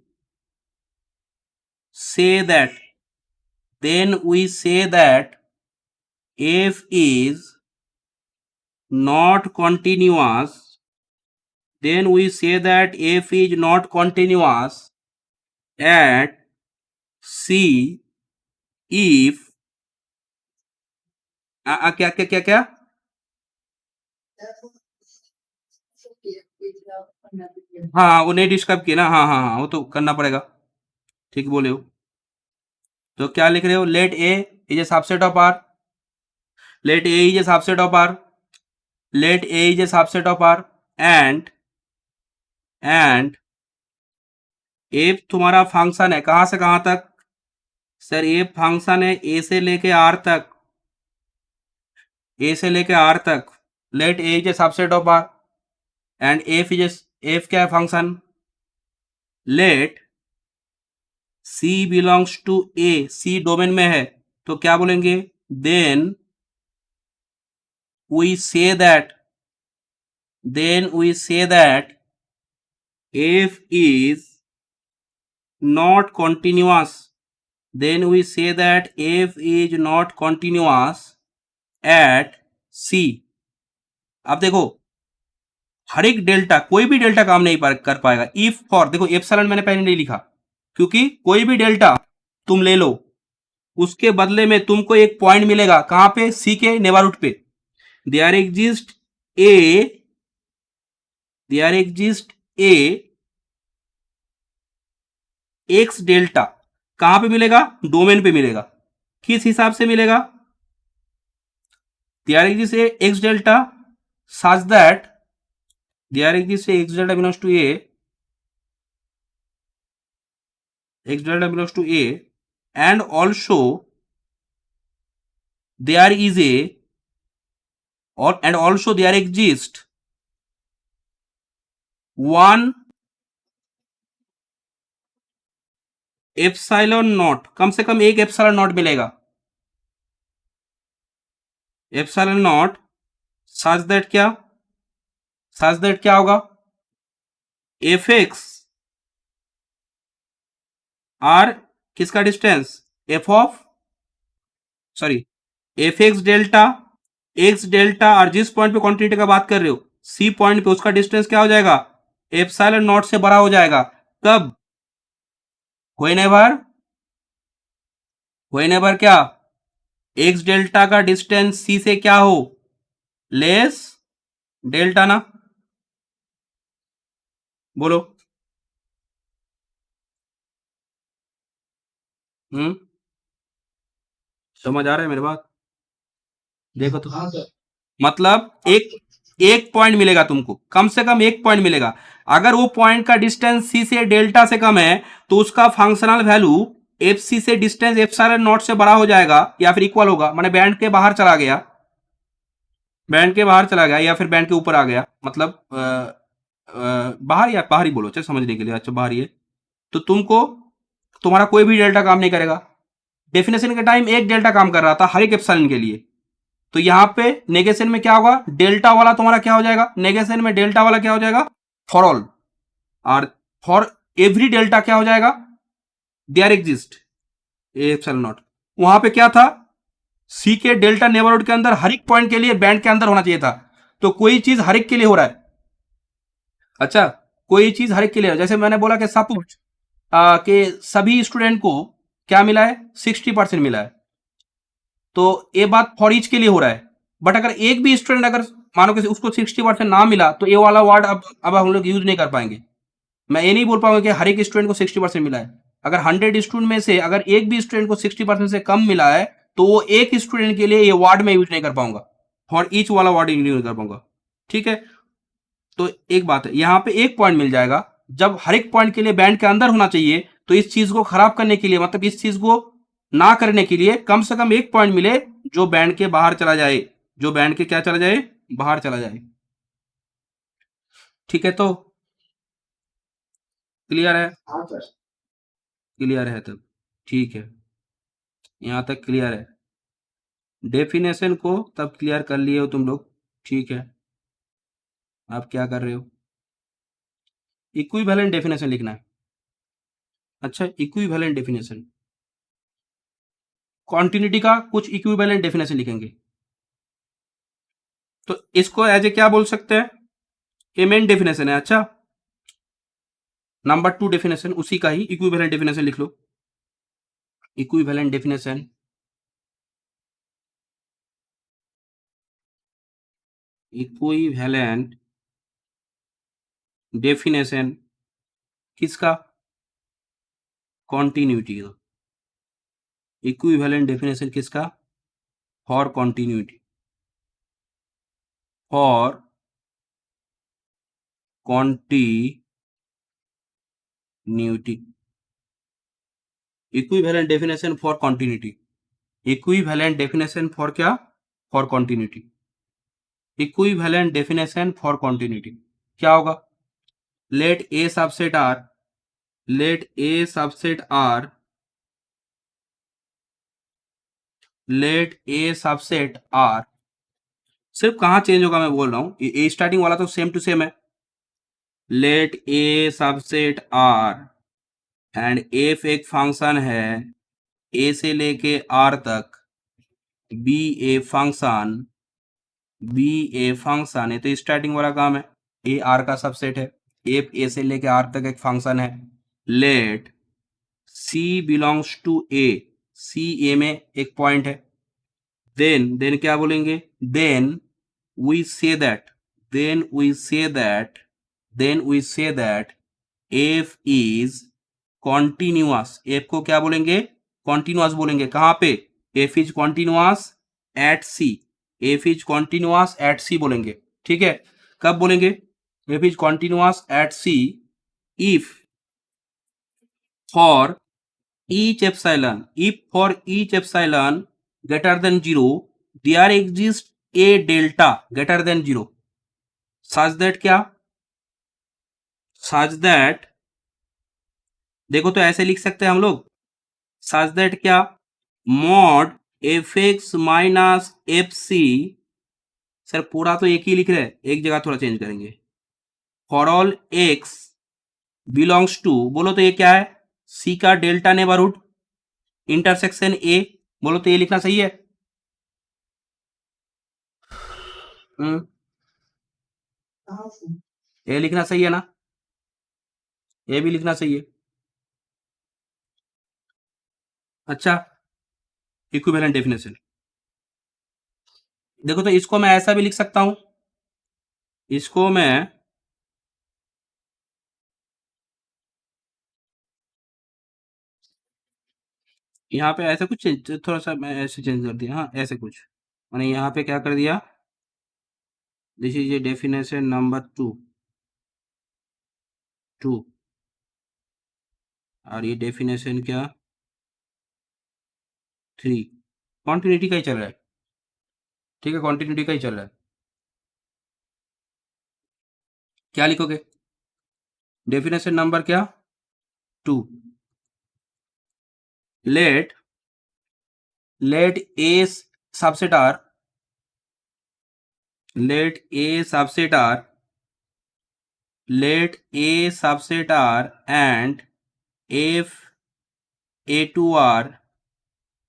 [SPEAKER 1] say that, then we say that f is not continuous, then we say that f is not continuous at c if क्या क्या क्या क्या? हाँ, वो नहीं डिस्टर्ब किया ना। हाँ हाँ हाँ, वो तो करना पड़ेगा। ठीक बोले हो। तो क्या लिख रहे हो? Let A is a subset of R, let A is a subset of R, let A is a subset of R, and f तुम्हारा फंक्शन है कहां से कहां तक? सर एफ फंक्शन है ए से लेके आर तक, ए से लेके आर तक। Let A is a subset of R and F is F क्या है? Function. Let C belongs to A, C domain में है, तो क्या बोलेंगे? Then we say that, then we say that F is not continuous, then we say that F is not continuous at C. अब देखो, हर एक डेल्टा, कोई भी डेल्टा काम नहीं कर पाएगा इफ फॉर, देखो एप्सिलॉन मैंने पहले नहीं लिखा, क्योंकि कोई भी डेल्टा तुम ले लो, उसके बदले में तुमको एक पॉइंट मिलेगा कहां पे? सी के नेबरहुड पे। There exist a, there exist a x delta, कहां पे मिलेगा? डोमेन पे मिलेगा। किस हिसाब से मिलेगा? There exist a x delta such that, there exist a x delta belongs to A, x delta belongs to a, and also there is a, or and also there exists one epsilon naught, कम से कम एक एप्सिलॉन नॉट मिलेगा, एप्सिलॉन नॉट सच दैट क्या? सच दैट क्या होगा? एफ एक्स आर किसका distance? F of, sorry, F X delta, X delta, और जिस पॉइंट पे क्वांटिटी का बात कर रहे हो सी पॉइंट पे, उसका डिस्टेंस क्या हो जाएगा? एप्सिलॉन नॉट से बड़ा हो जाएगा। कब? व्हेनेवर, व्हेनेवर क्या? एक्स डेल्टा का डिस्टेंस सी से क्या हो? लेस डेल्टा ना। बोलो। समझ आ रहा है मेरी बात? देखो तो,
[SPEAKER 2] हाँ सर।
[SPEAKER 1] मतलब एक पॉइंट मिलेगा तुमको, कम से कम एक पॉइंट मिलेगा। अगर वो पॉइंट का डिस्टेंस सी से डेल्टा से कम है तो उसका फंक्शनल वैल्यू एफ सी से डिस्टेंस एप्सिलॉन नॉट से बड़ा हो जाएगा या फिर इक्वल होगा, माने बैंड के बाहर चला गया, बैंड के बाहर चला गया या फिर बैंड के ऊपर आ गया, मतलब बाहर, या बाहर ही बोलो चल समझने के लिए, अच्छा बाहर ही है, तो तुमको तुम्हारा कोई भी डेल्टा काम नहीं करेगा। डेफिनेशन के टाइम एक डेल्टा काम कर रहा था हर एक एप्सिलॉन के लिए, तो यहां पे नेगेशन में क्या होगा, डेल्टा वाला तुम्हारा क्या हो जाएगा, नेगेशन में डेल्टा वाला क्या हो जाएगा, फॉर ऑल, और फॉर एवरी डेल्टा क्या हो जाएगा, देयर एग्जिस्ट एप्सिलॉन नॉट। वहां पे क्या था, सी के डेल्टा नेबरहुड के अंदर हर एक पॉइंट के लिए बैंड के अंदर होना चाहिए था, तो कोई चीज हर एक के लिए हो रहा है। अच्छा, कोई चीज हर एक के लिए, जैसे मैंने बोला कि सपोज कि सभी स्टूडेंट को क्या मिला है, 60% मिला है, तो ये बात फॉर ईच के लिए हो रहा है। बट अगर एक भी स्टूडेंट अगर मानो कि उसको 60% ना मिला तो ये वाला वर्ड अब हम लोग यूज नहीं कर पाएंगे। मैं ये नहीं बोल पाऊंगा कि हर एक स्टूडेंट को 60% मिला है। अगर 100 स्टूडेंट में से अगर एक भी स्टूडेंट को 60% से कम मिला है तो वो एक स्टूडेंट के लिए ये वर्ड में यूज नहीं कर पाऊंगा, फॉर ईच वाला वर्ड यूज कर पाऊंगा। ठीक है, तो एक बात है, यहां पे एक पॉइंट मिल जाएगा, जब हर एक पॉइंट के लिए बैंड के अंदर होना चाहिए, तो इस चीज को खराब करने के लिए, मतलब इस चीज को ना करने के लिए कम से कम एक पॉइंट मिले जो बैंड के बाहर चला जाए, जो बैंड के क्या चला जाए, बाहर चला जाए। ठीक है, तो क्लियर है,
[SPEAKER 2] हाँ सर।
[SPEAKER 1] क्लियर है तब, ठीक है, यहां तक क्लियर है। डेफिनेशन को तब क्लियर कर लिए हो तुम लोग, ठीक है। आप क्या कर रहे हो, इक्विवेलेंट डेफिनेशन लिखना है। अच्छा, इक्विवेलेंट डेफिनेशन, कॉन्टिन्यूटी का कुछ इक्विवेलेंट डेफिनेशन लिखेंगे, तो इसको एज ए क्या बोल सकते हैं, ये मेन डेफिनेशन है। अच्छा, नंबर 2 डेफिनेशन उसी का ही इक्विवेलेंट डेफिनेशन लिख लो, इक्विवेलेंट डेफिनेशन, इक्विवेलेंट डेफिनेशन किसका, कॉन्टिन्यूटी का, इक्विवेलेंट डेफिनेशन किसका, for continuity, for continuity, equivalent definition for continuity, equivalent definition for क्या, for continuity, equivalent definition for continuity क्या होगा, let A subset R, let A subset R, let A subset R, सिर्फ कहां चेंज होगा मैं बोल रहा हूं, ए स्टार्टिंग वाला तो सेम टू सेम है, let A subset R and F एक फंक्शन है ए से लेके आर तक, be a function, be a function है, तो स्टार्टिंग वाला काम है, ए आर का सबसेट है, एफ ए से लेके आर तक एक फंक्शन है, let C belongs to A, C A में एक पॉइंट है, देन क्या बोलेंगे, then we say that, then we say that, then we say that F is continuous, F को क्या बोलेंगे, कॉन्टिन्यूअस बोलेंगे, कहां पे, F is continuous at C, F is continuous at C बोलेंगे। ठीक है, कब बोलेंगे, F is continuous at C if for each epsilon, if for each epsilon greater than 0 there exists a delta greater than 0 such that क्या, such that, देखो तो ऐसे लिख सकते हैं हम लोग, such that क्या, mod F x minus F C, sir पूरा तो एक ही लिख रहे हैं, एक जगह थोड़ा चेंज करेंगे, for all x belongs to, बोलो तो ये क्या है, सी का डेल्टा नेबरहुड इंटरसेक्शन ए, बोलो तो ये लिखना सही है, ये लिखना सही है ना, ये भी लिखना सही है। अच्छा, इक्विवेलेंट डेफिनेशन, देखो तो इसको मैं ऐसा भी लिख सकता हूं, इसको मैं यहाँ पे ऐसे कुछ थोड़ा सा मैं ऐसे चेंज कर दिया, हाँ ऐसे कुछ, मैंने यहाँ पे क्या कर दिया, this is a definition number 2 और ये डेफिनेशन क्या 3। कॉन्टिन्यूटी का ही चल रहा है, ठीक है, कॉन्टिन्यूटी का ही चल रहा है। क्या लिखोगे? डेफिनेशन नंबर क्या 2। Let A subset R, let A subset R and if A2R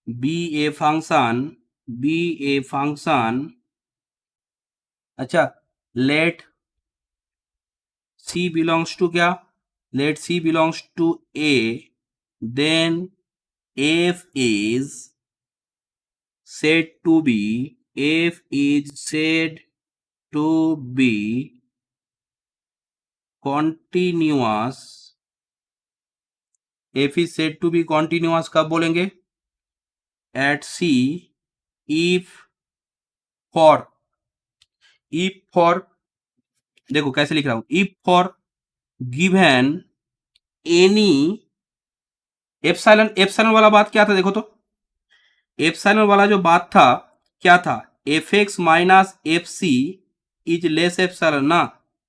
[SPEAKER 1] be a function, अच्छा, let C belongs to क्या? Let C belongs to A, then F is said to be continuous। F is said to be continuous कब बोलेंगे? at C if for देखो कैसे लिख रहा हूं, if for given any epsilon वाला बात क्या था? देखो तो एप्सिलॉन वाला जो बात था क्या था? F x minus F C is less epsilon ना।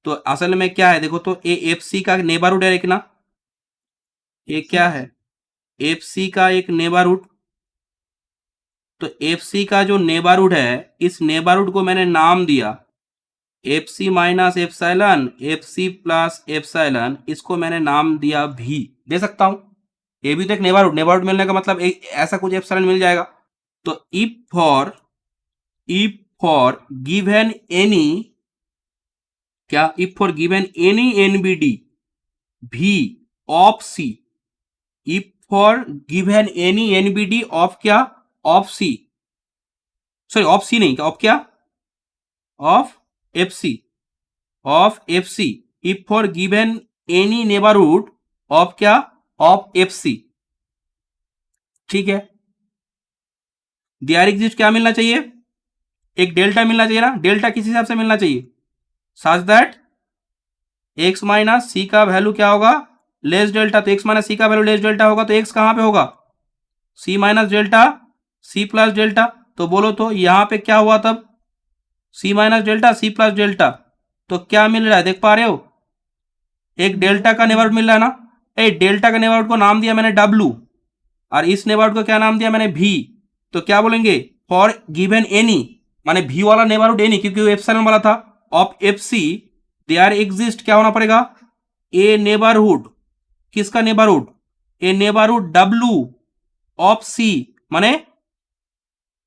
[SPEAKER 1] तो असल में क्या है देखो तो, ए एफ सी का नेबरहुड है एक ना, ये क्या है एफ सी का एक नेबरहुड। तो एफ सी का जो नेबरहुड है, इस नेबरहुड को मैंने नाम दिया एफ सी minus epsilon, F C plus epsilon, इसको मैंने नाम दिया भी, दे सकता हूं। ये भी तो एक नेबरहुड मिलने का मतलब एक ऐसा कुछ एप्सिलॉन मिल जाएगा। तो इफ फॉर गिवन एनी क्या, if for given any NBD भी of C, if for given any NBD of क्या, of C, sorry of C नहीं, ऑफ क्या, of F C, if for given any neighbourhood of क्या, ऑफ एफ सी, ठीक है। देयर एग्जिस्ट क्या मिलना चाहिए, एक डेल्टा मिलना चाहिए ना, डेल्टा किस हिसाब से मिलना चाहिए, सच दैट एक्स माइनस सी का वैल्यू क्या होगा, लेस डेल्टा। तो एक्स माइनस सी का वैल्यू लेस डेल्टा होगा, तो एक्स कहां पे होगा, C minus delta C plus delta. तो बोलो तो यहां पे क्या हुआ तब, C minus delta C plus delta. तो क्या मिल रहा है देख पा रहे हो, एक डेल्टा का नेबरहुड मिल रहा है ना। ए डेल्टा का नेबरहुड को नाम दिया मैंने डब्लू, और इस नेबरहुड को क्या नाम दिया मैंने भी। तो क्या बोलेंगे, फॉर गिवन एनी, माने भी वाला नेबरहुड एनी क्योंकि वो एप्सिलॉन वाला था, of F C there exist क्या होना पड़ेगा, ए नेबरहुड, किसका neighbourhood, a neighbourhood W of C, माने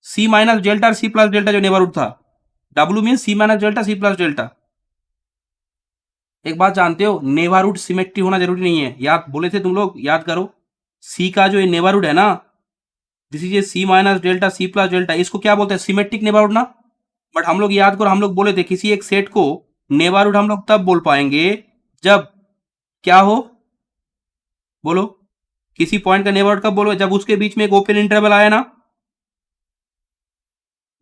[SPEAKER 1] सी माइनस डेल्टा और सी प्लस डेल्टा जो नेबरहुड था, W mean C minus delta C plus delta. एक बात जानते हो, नेबरहुड सिमेट्री होना जरूरी नहीं है, याद बोले थे तुम लोग, याद करो, सी का जो नेबरहुड है ना, this is a C minus delta C plus delta, इसको क्या बोलते हैं, सिमेट्रिक नेबरहुड ना। बट हम लोग याद करो, हम लोग बोले थे किसी एक सेट को नेबरहुड हम लोग तब बोल पाएंगे जब क्या हो, बोलो, किसी पॉइंट का नेबरहुड कब बोलो, जब उसके बीच में एक ओपन इंटरवल आया ना,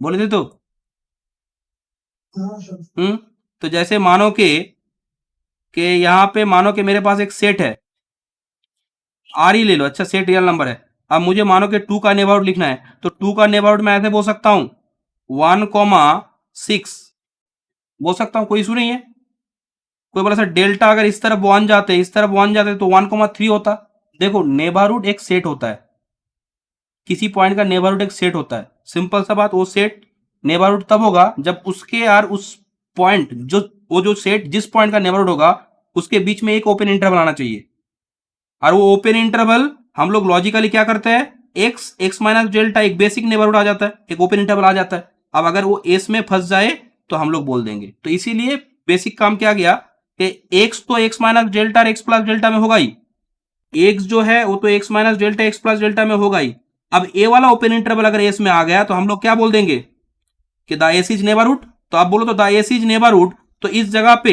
[SPEAKER 1] बोले थे तो। तो जैसे मानो के यहां पे मानो के मेरे पास एक सेट है, आर ही ले लो, अच्छा सेट रियल नंबर है। अब मुझे मानो कि 2 का नेबरहुड लिखना है, तो 2 का नेबरहुड मैं ऐसे बोल सकता हूं 1,6 बोल सकता हूं, कोई इशू नहीं है। कोई बोला सर डेल्टा अगर इस तरफ 1 जाते, इस तरफ 1 जाते तो 1,3 होता। देखो नेबरहुड एक सेट होता है, किसी पॉइंट का नेबरहुड एक सेट होता है, सिंपल सा बात। वो सेट नेबरहुड तब होगा जब उसके यार उस पॉइंट जो वो जो सेट जिस पॉइंट का नेबरहुड होगा उसके बीच में एक ओपन इंटरवल आना चाहिए। और वो ओपन इंटरवल हम लोग लॉजिकली क्या करते हैं, एक्स माइनस डेल्टा एक बेसिक नेबरहुड आ जाता है, एक ओपन इंटरवल आ जाता है। अब अगर वो एस में फंस जाए तो हम लोग बोल देंगे। तो इसीलिए बेसिक काम क्या गया कि एक्स तो एक्स माइनस डेल्टा और एक्स प्लस डेल्टा में होगा ही, एक्स जो है वो तो x minus delta x plus delta में होगा ही। अब ए वाला ओपन इंटरवल अगर एस में आ गया तो हम लोग क्या बोल देंगे कि द एस इज नेबरहुड। तो आप बोलो तो द एस इज नेबरहुड, तो इस जगह पे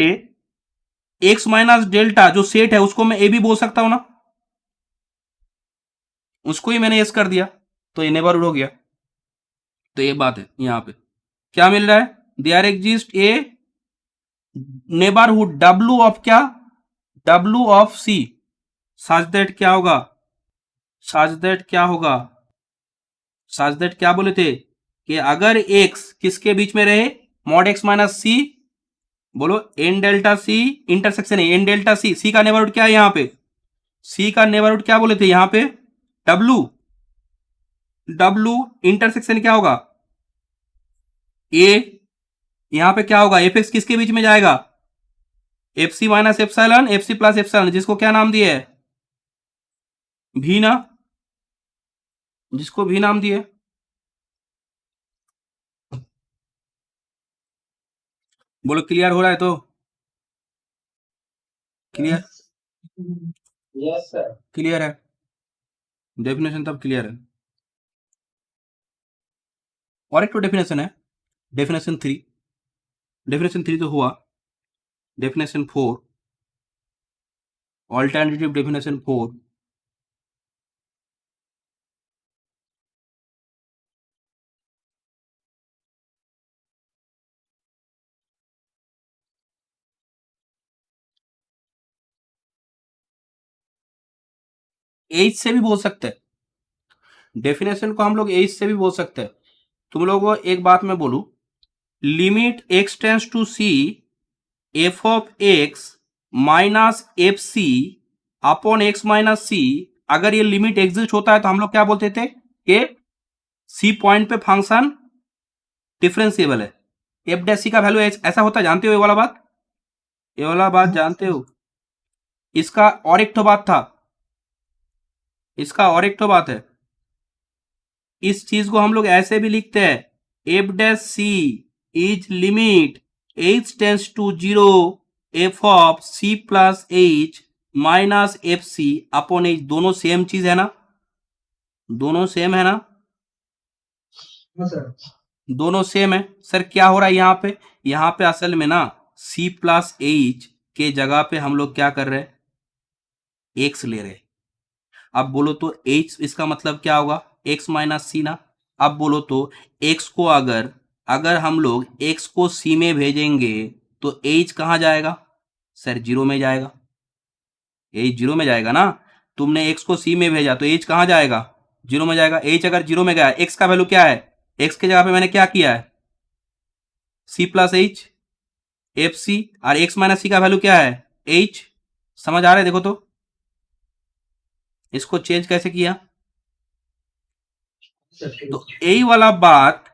[SPEAKER 1] एक्स माइनस डेल्टा जो सेट है उसको मैं ए भी बोल सकता हूं ना, उसको ही मैंने एस कर दिया, तो ये नेबरहुड हो गया। तो ये बात है, यहां पे क्या मिल रहा है, there exist a neighbourhood W of क्या, W of C, such that क्या होगा, सच दैट क्या होगा, सच दैट क्या बोले थे कि अगर x किसके बीच में रहे, मॉड x माइनस सी, बोलो एन डेल्टा सी, इंटरसेक्शन है एन डेल्टा सी, सी का नेबरहुड क्या है यहाँ पे, सी का नेबरहुड क्या बोले थे यहाँ पे, W, W इंटरसेक्शन क्या होगा A, यहां पे क्या होगा एफ एक्स किसके बीच में जाएगा, एफ सी minus epsilon, F C plus epsilon, जिसको क्या नाम दिया है, भी ना, जिसको भी नाम दिए, बोलो क्लियर हो रहा है तो, क्लियर,
[SPEAKER 2] यस सर।
[SPEAKER 1] क्लियर है, डेफिनेशन तब क्लियर है। और एक तो डेफिनेशन है, डेफिनेशन 3, डेफिनेशन 3 तो हुआ, डेफिनेशन 4, ऑल्टरनेटिव डेफिनेशन 4, एज से भी बोल सकते हैं, डेफिनेशन को हम लोग एज से भी बोल सकते हैं। तुम लोगों को एक बात मैं बोलूं, limit x tends to C F of X minus F C upon x minus C, अगर ये लिमिट एग्जिस्ट होता है तो हम लोग क्या बोलते थे कि सी पॉइंट पे फंक्शन डिफरेंशिएबल है, एफ डैश सी का वैल्यू ऐसा होता है, जानते हो ये वाला बात, ये वाला बात जानते हो। इसका और एक तो बात था, इसका और एक तो बात है, इस चीज को हम लोग ऐसे भी लिखते हैं F dash C is limit H tends to zero F of C plus H minus F C upon H, दोनों सेम चीज है ना, दोनों सेम है ना,
[SPEAKER 2] हाँ सर।
[SPEAKER 1] दोनों सेम है। सर क्या हो रहा है यहाँ पे असल में ना सी प्लस एच के जगह पे हम लोग क्या कर रहे हैं, एक्स ले रहे हैं। अब बोलो तो एच इसका मतलब क्या होगा, एक्स माइनस सी ना। अब बोलो तो एक्स को अगर अगर हम लोग एक्स को सी में भेजेंगे तो एच कहाँ जाएगा, सर जीरो में जाएगा, एच जीरो में जाएगा ना। तुमने एक्स को सी में भेजा तो एच कहाँ जाएगा, जीरो में जाएगा। एच अगर जीरो में गया, एक्स का वैल्यू क्या है, एक्स के जगह पे मैंने क्या किया है, C plus H F C, और एक्स माइनस सी का वैल्यू क्या है, एच। समझ आ रहा है, देखो तो इसको चेंज कैसे किया। तो यही वाला बात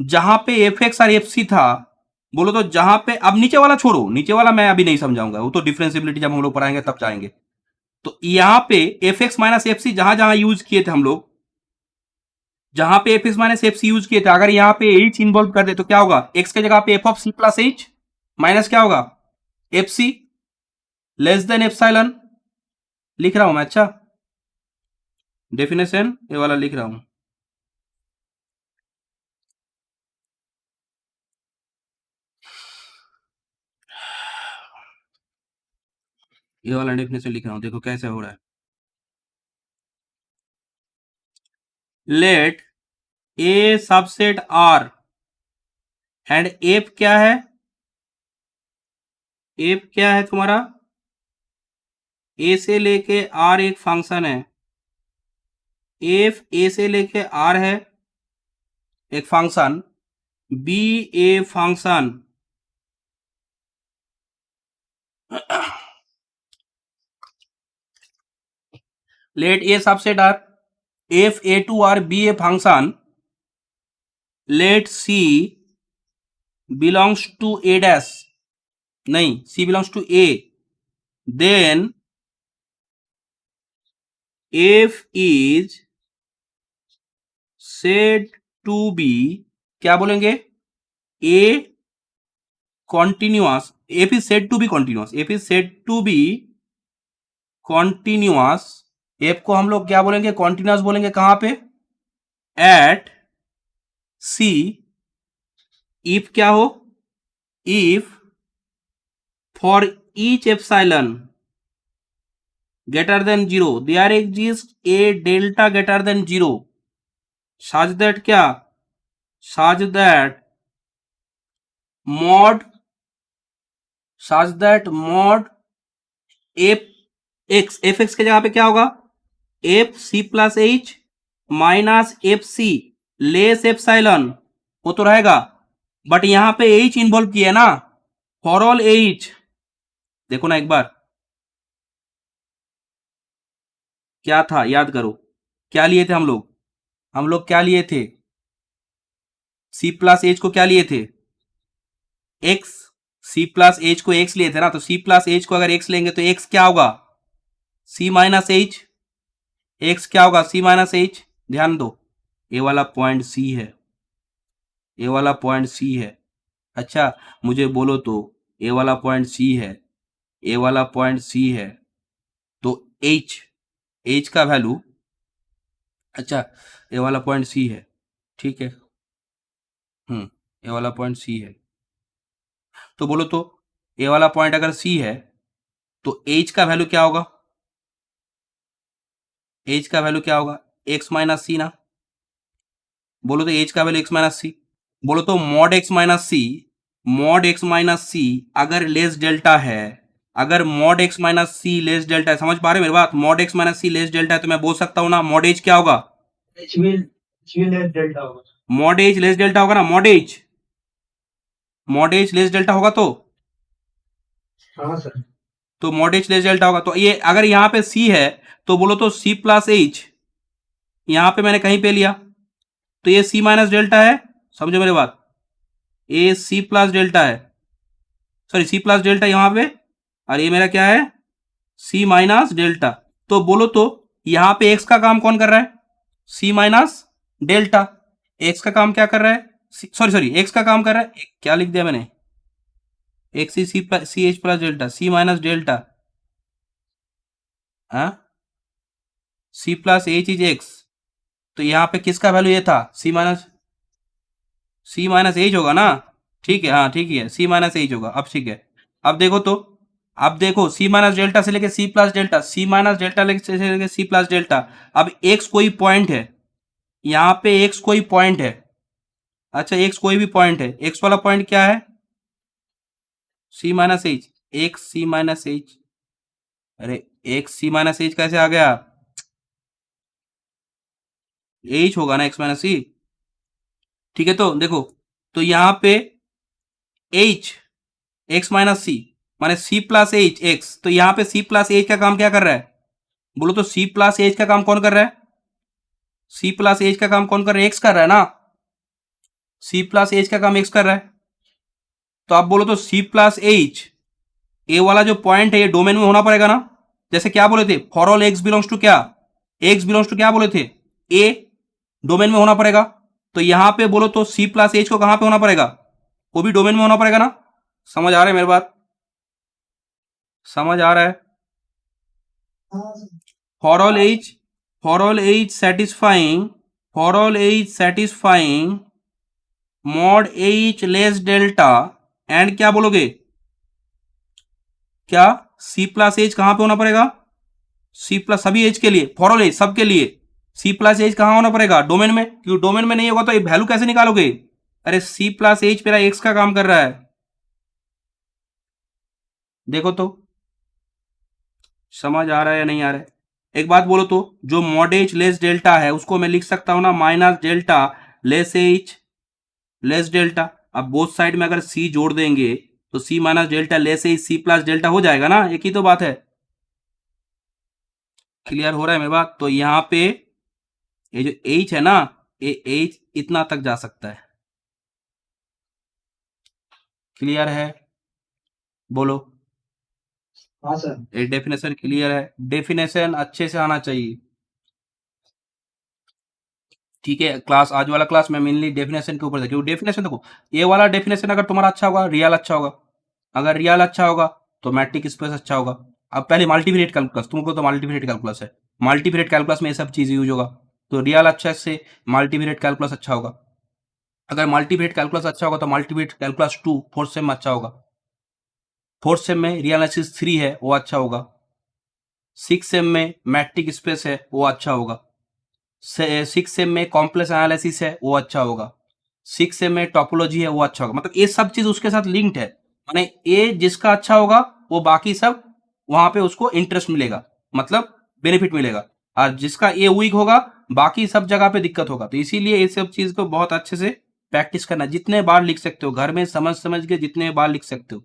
[SPEAKER 1] जहां पे एफ एक्स और एफ सी था, बोलो तो जहां पे, अब नीचे वाला छोड़ो, नीचे वाला मैं अभी नहीं समझाऊंगा, वो तो डिफरेंशिएबिलिटी जब हम लोग पढ़ाएंगे तब जाएंगे। तो यहां पे F x minus F C जहां जहां यूज किए थे हम लोग, जहां पे F x minus F C use किए थे, अगर यहां पे एच इन्वॉल्व कर दे तो क्या होगा, एक्स के जगह पे F of C plus H minus क्या होगा, F C less than epsilon, लिख रहा हूं मैं, अच्छा डेफिनेशन ये वाला लिख रहा हूं, ये वाला डेफिनेशन लिख रहा हूं, देखो कैसे हो रहा है। Let A subset R and F क्या है, एफ क्या है तुम्हारा, ए से लेके आर एक फंक्शन है, एफ ए से लेके आर है एक function, be a function let A subset R F A to R be a function, let C belongs to A dash, नहीं C belongs to A, then F is said to be, क्या बोलेंगे, a continuous, F is said to be continuous, F is said to be continuous, F को हम लोग क्या बोलेंगे, कॉन्टिन्यूअस बोलेंगे कहां पे, एट सी, इफ क्या हो, if for each epsilon greater than 0 there exists a delta greater than 0 such that क्या, such that mod such that mod F X के जगह पे क्या होगा, एफ सी plus H minus F C less epsilon, वो तो रहेगा, बट यहां पे एच इन्वॉल्व किया है ना, फॉर ऑल एच। देखो ना एक बार क्या था, याद करो क्या लिए थे हम लोग क्या लिए थे, सी प्लस एच को क्या लिए थे, एक्स, सी प्लस एच को एक्स लिए थे ना, तो सी प्लस एच को अगर एक्स लेंगे तो एक्स क्या होगा, सी माइनस एच, एक्स क्या होगा, सी माइनस एच। ध्यान दो, ये वाला पॉइंट सी है, ये वाला पॉइंट सी है। अच्छा मुझे बोलो तो, ये वाला पॉइंट सी है, ये वाला पॉइंट सी है, तो एच, एच का वैल्यू, अच्छा ये वाला पॉइंट सी है, ठीक है, ये वाला पॉइंट सी है, तो बोलो तो ये वाला पॉइंट अगर सी है तो एच का वैल्यू क्या होगा, एच का वैल्यू क्या होगा, एक्स माइनस सी ना, बोलो तो एच का वैल्यू एक्स माइनस सी, बोलो तो मॉड एक्स माइनस सी, मॉड एक्स माइनस सी अगर लेस डेल्टा है, अगर मॉड एक्स माइनस सी लेस डेल्टा है, समझ पा रहे मेरी बात, मॉड एक्स माइनस सी लेस डेल्टा है तो मैं बोल सकता हूं ना मॉड एच क्या होगा,
[SPEAKER 2] एच भी लेस डेल्टा होगा,
[SPEAKER 1] मॉड एच लेस डेल्टा होगा ना, मॉड एच लेस डेल्टा होगा
[SPEAKER 2] हाँ सर,
[SPEAKER 1] तो मॉड एच लेस डेल्टा होगा, तो ये अगर यहाँ पे सी है तो बोलो तो सी प्लस एच, यहां पे मैंने कहीं पे लिया तो ये सी माइनस डेल्टा है, समझो मेरी बात, ये सी प्लस डेल्टा है, सॉरी सी प्लस डेल्टा यहां पे, और ये मेरा क्या है, सी माइनस डेल्टा। तो बोलो तो यहां पे एक्स का काम कौन कर रहा है, सी माइनस डेल्टा, एक्स का काम क्या कर रहा है, सॉरी सॉरी एक्स का काम कर रहा है, क्या लिख दिया मैंने, X C plus C H plus delta, C minus delta, C plus H is X, तो यहां पे किसका वैल्यू ये था, सी माइनस एच होगा ना, ठीक है, हाँ ठीक है, सी माइनस एच होगा, अब ठीक है, अब देखो तो, अब देखो सी माइनस डेल्टा से लेके C plus delta, C minus delta से लेके सी प्लस डेल्टा, अब एक्स कोई पॉइंट है, यहाँ पे एक्स कोई पॉइंट है, अच्छा एक्स कोई भी पॉइंट है, एक्स वाला पॉइंट क्या है, सी minus H, x C minus H, अरे एक्स सी माइनस एच कैसे आ गया, एच होगा ना एक्स माइनस सी, ठीक है, तो देखो, तो यहाँ पे एच एक्स माइनस सी माने सी प्लस एच एक्स, तो यहां पे सी प्लस एच का काम क्या कर रहा है, बोलो तो सी प्लस एच का काम कौन कर रहा है, सी प्लस एच का काम कौन कर रहा है, एक्स कर रहा है ना, सी प्लस एच का काम एक्स कर रहा है, तो आप बोलो तो सी प्लस एच, ए वाला जो पॉइंट है ये डोमेन में होना पड़ेगा ना, जैसे क्या बोले थे, for all x belongs to क्या, एक्स बिलोंग्स टू क्या बोले थे, ए, डोमेन में होना पड़ेगा, तो यहां पे बोलो तो सी प्लस एच को कहां पे होना पड़ेगा, वो भी डोमेन में होना पड़ेगा ना, समझ आ रहा है मेरी बात, समझ आ रहा है, for all age satisfying, for all age satisfying mod h less delta and क्या बोलोगे, क्या c प्लस एच कहां पे होना पड़ेगा, c प्लस सभी एज के लिए, फॉर ऑल एज सबके लिए c प्लस एच कहां होना पड़ेगा, डोमेन में, क्योंकि डोमेन में नहीं होगा तो ये वैल्यू कैसे निकालोगे, अरे c प्लस एच मेरा x का काम कर रहा है, देखो तो समझ आ रहा है या नहीं आ रहा है, एक बात बोलो तो, जो मॉड एच लेस डेल्टा है उसको मैं लिख सकता हूं ना minus delta less H less delta, अब बोथ साइड में अगर सी जोड़ देंगे तो C minus delta less H C plus delta हो जाएगा ना, एक ही तो बात है, क्लियर हो रहा है मेरी बात, तो यहां पे ये जो एच है ना, ये एच इतना तक जा सकता है, क्लियर है, बोलो,
[SPEAKER 2] हाँ सर,
[SPEAKER 1] ये डेफिनेशन क्लियर है, डेफिनेशन अच्छे से आना चाहिए, ठीक है, क्लास आज वाला क्लास में मेनली डेफिनेशन के ऊपर था, क्योंकि डेफिनेशन देखो, ये वाला डेफिनेशन अगर तुम्हारा अच्छा होगा रियल अच्छा होगा, अगर रियल अच्छा होगा तो मैट्रिक स्पेस अच्छा होगा, अब पहले मल्टीवेरिएट कैलकुलस, तुमको तो मल्टीवेरिएट कैलकुलस है, मल्टीवेरिएट कैलकुलस में ये सब चीज यूज होगा, तो रियल अच्छा से मल्टीवेरिएट कैलकुलस अच्छा होगा, अगर मल्टीवेरिएट कैलकुलस अच्छा होगा तो मल्टीवेरिएट कैलकुलस 2 फोर्थ सेम में अच्छा होगा, फोर्थ सेम में रियल एनालिसिस 3 है वो अच्छा होगा, सिक्स सेम में मैट्रिक स्पेस है वो अच्छा होगा, सिक्स सेम में कॉम्प्लेक्स एनालिसिस है वो अच्छा होगा, सिक्स सेम में टोपोलॉजी है वो अच्छा होगा, मतलब ये सब चीज उसके साथ लिंक्ड है, माने ए जिसका अच्छा होगा वो बाकी सब वहां पे उसको इंटरेस्ट मिलेगा, मतलब बेनिफिट मिलेगा, और जिसका ए वीक होगा बाकी सब जगह पे दिक्कत होगा। तो इसीलिए ये सब चीज को बहुत अच्छे से प्रैक्टिस करना, जितने बार लिख सकते हो घर में समझ समझ के जितने बार लिख सकते हो,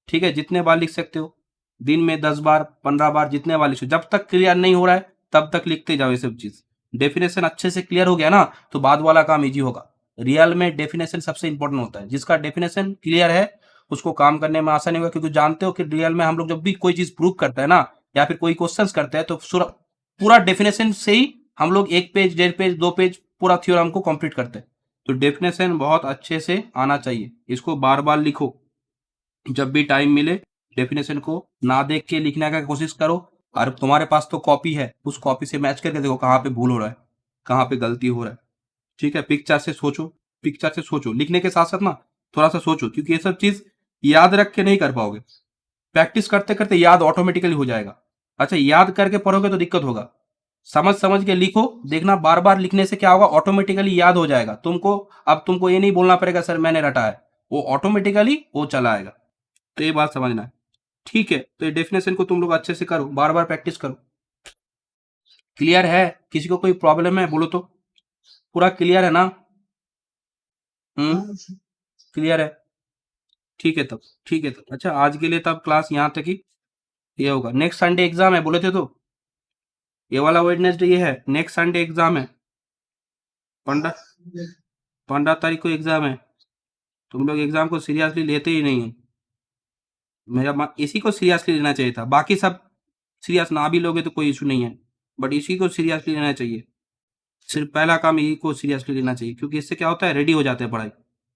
[SPEAKER 1] ठीक है, जितने बार लिख सकते हो, दिन में 10 बार 15 बार जितने बार लिखो, जब तक क्लियर नहीं हो रहा है तब तक लिखते जाओ ये सब चीज। डेफिनेशन अच्छे से क्लियर हो गया ना तो बाद वाला काम इजी होगा। रियल में डेफिनेशन सबसे इंपॉर्टेंट होता है, जिसका डेफिनेशन क्लियर है उसको काम करने में आसानी होगा, क्योंकि जानते हो कि रियल में हम लोग जब भी कोई चीज प्रूव करते हैं ना या फिर कोई क्वेश्चंस करते हैं तो पूरा डेफिनेशन से ही हम लोग 1 पेज 1.5 पेज 2 पेज पूरा थ्योरम को कंप्लीट करते हैं। तो डेफिनेशन बहुत अच्छे से आना चाहिए, इसको बार बार लिखो, जब भी टाइम मिले डेफिनेशन को ना देख के लिखने का कोशिश करो। और तुम्हारे पास तो कॉपी है, उस कॉपी से मैच करके देखो कहाँ पे भूल हो रहा है, कहाँ पे गलती हो रहा है, ठीक है। पिक्चर से सोचो, पिक्चर से सोचो, लिखने के साथ साथ ना थोड़ा सा सोचो, क्योंकि ये सब चीज याद रख के नहीं कर पाओगे, प्रैक्टिस करते करते याद ऑटोमेटिकली हो जाएगा। अच्छा, याद करके पढ़ोगे तो दिक्कत होगा, समझ समझ के लिखो, देखना बार बार लिखने से क्या होगा, ऑटोमेटिकली याद हो जाएगा तुमको। अब तुमको ये नहीं बोलना पड़ेगा सर मैंने रटा है, वो ऑटोमेटिकली वो चला आएगा। तो ये बात समझना है, ठीक है। तो ये डेफिनेशन को तुम लोग अच्छे से करो, बार बार प्रैक्टिस करो। क्लियर है? किसी को कोई प्रॉब्लम है बोलो तो, पूरा क्लियर है ना?
[SPEAKER 2] हाँ सर।
[SPEAKER 1] क्लियर है, ठीक है तब, ठीक है तब। अच्छा, आज के लिए तब क्लास यहाँ तक ही ये होगा। नेक्स्ट संडे एग्जाम है बोले थे तो, ये वाला वेडनेसडे ये है, नेक्स्ट संडे एग्जाम है, 15 तारीख को एग्जाम है। तुम लोग एग्जाम को सीरियसली लेते ही नहीं है, इसी को सीरियसली लेना चाहिए था, बाकी सब सीरियस ना भी लोगे तो कोई इशू नहीं है, बट इसी को सीरियसली लेना चाहिए। सिर्फ पहला काम यही को सीरियसली लेना चाहिए, क्योंकि इससे क्या होता है रेडी हो जाते हैं पढ़ाई,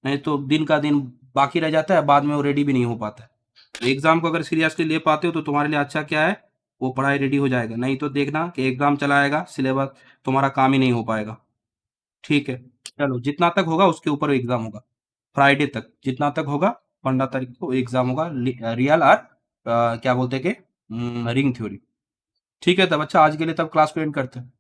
[SPEAKER 1] नहीं तो दिन का दिन बाकी रह जाता है, बाद में वो रेडी भी नहीं हो पाता है। तो एग्जाम को अगर सीरियसली ले पाते हो तो तुम्हारे लिए अच्छा क्या है, वो पढ़ाई रेडी हो जाएगा, नहीं तो देखना कि एग्जाम चला आएगा सिलेबस तुम्हारा काम ही नहीं हो पाएगा, ठीक है। चलो, जितना तक होगा उसके ऊपर एग्जाम होगा, फ्राइडे तक जितना तक होगा, 15 तारीख को एग्जाम होगा, रियल और क्या बोलते हैं कि रिंग थ्योरी, ठीक है तब। अच्छा, आज के लिए तब क्लास को एंड करते हैं।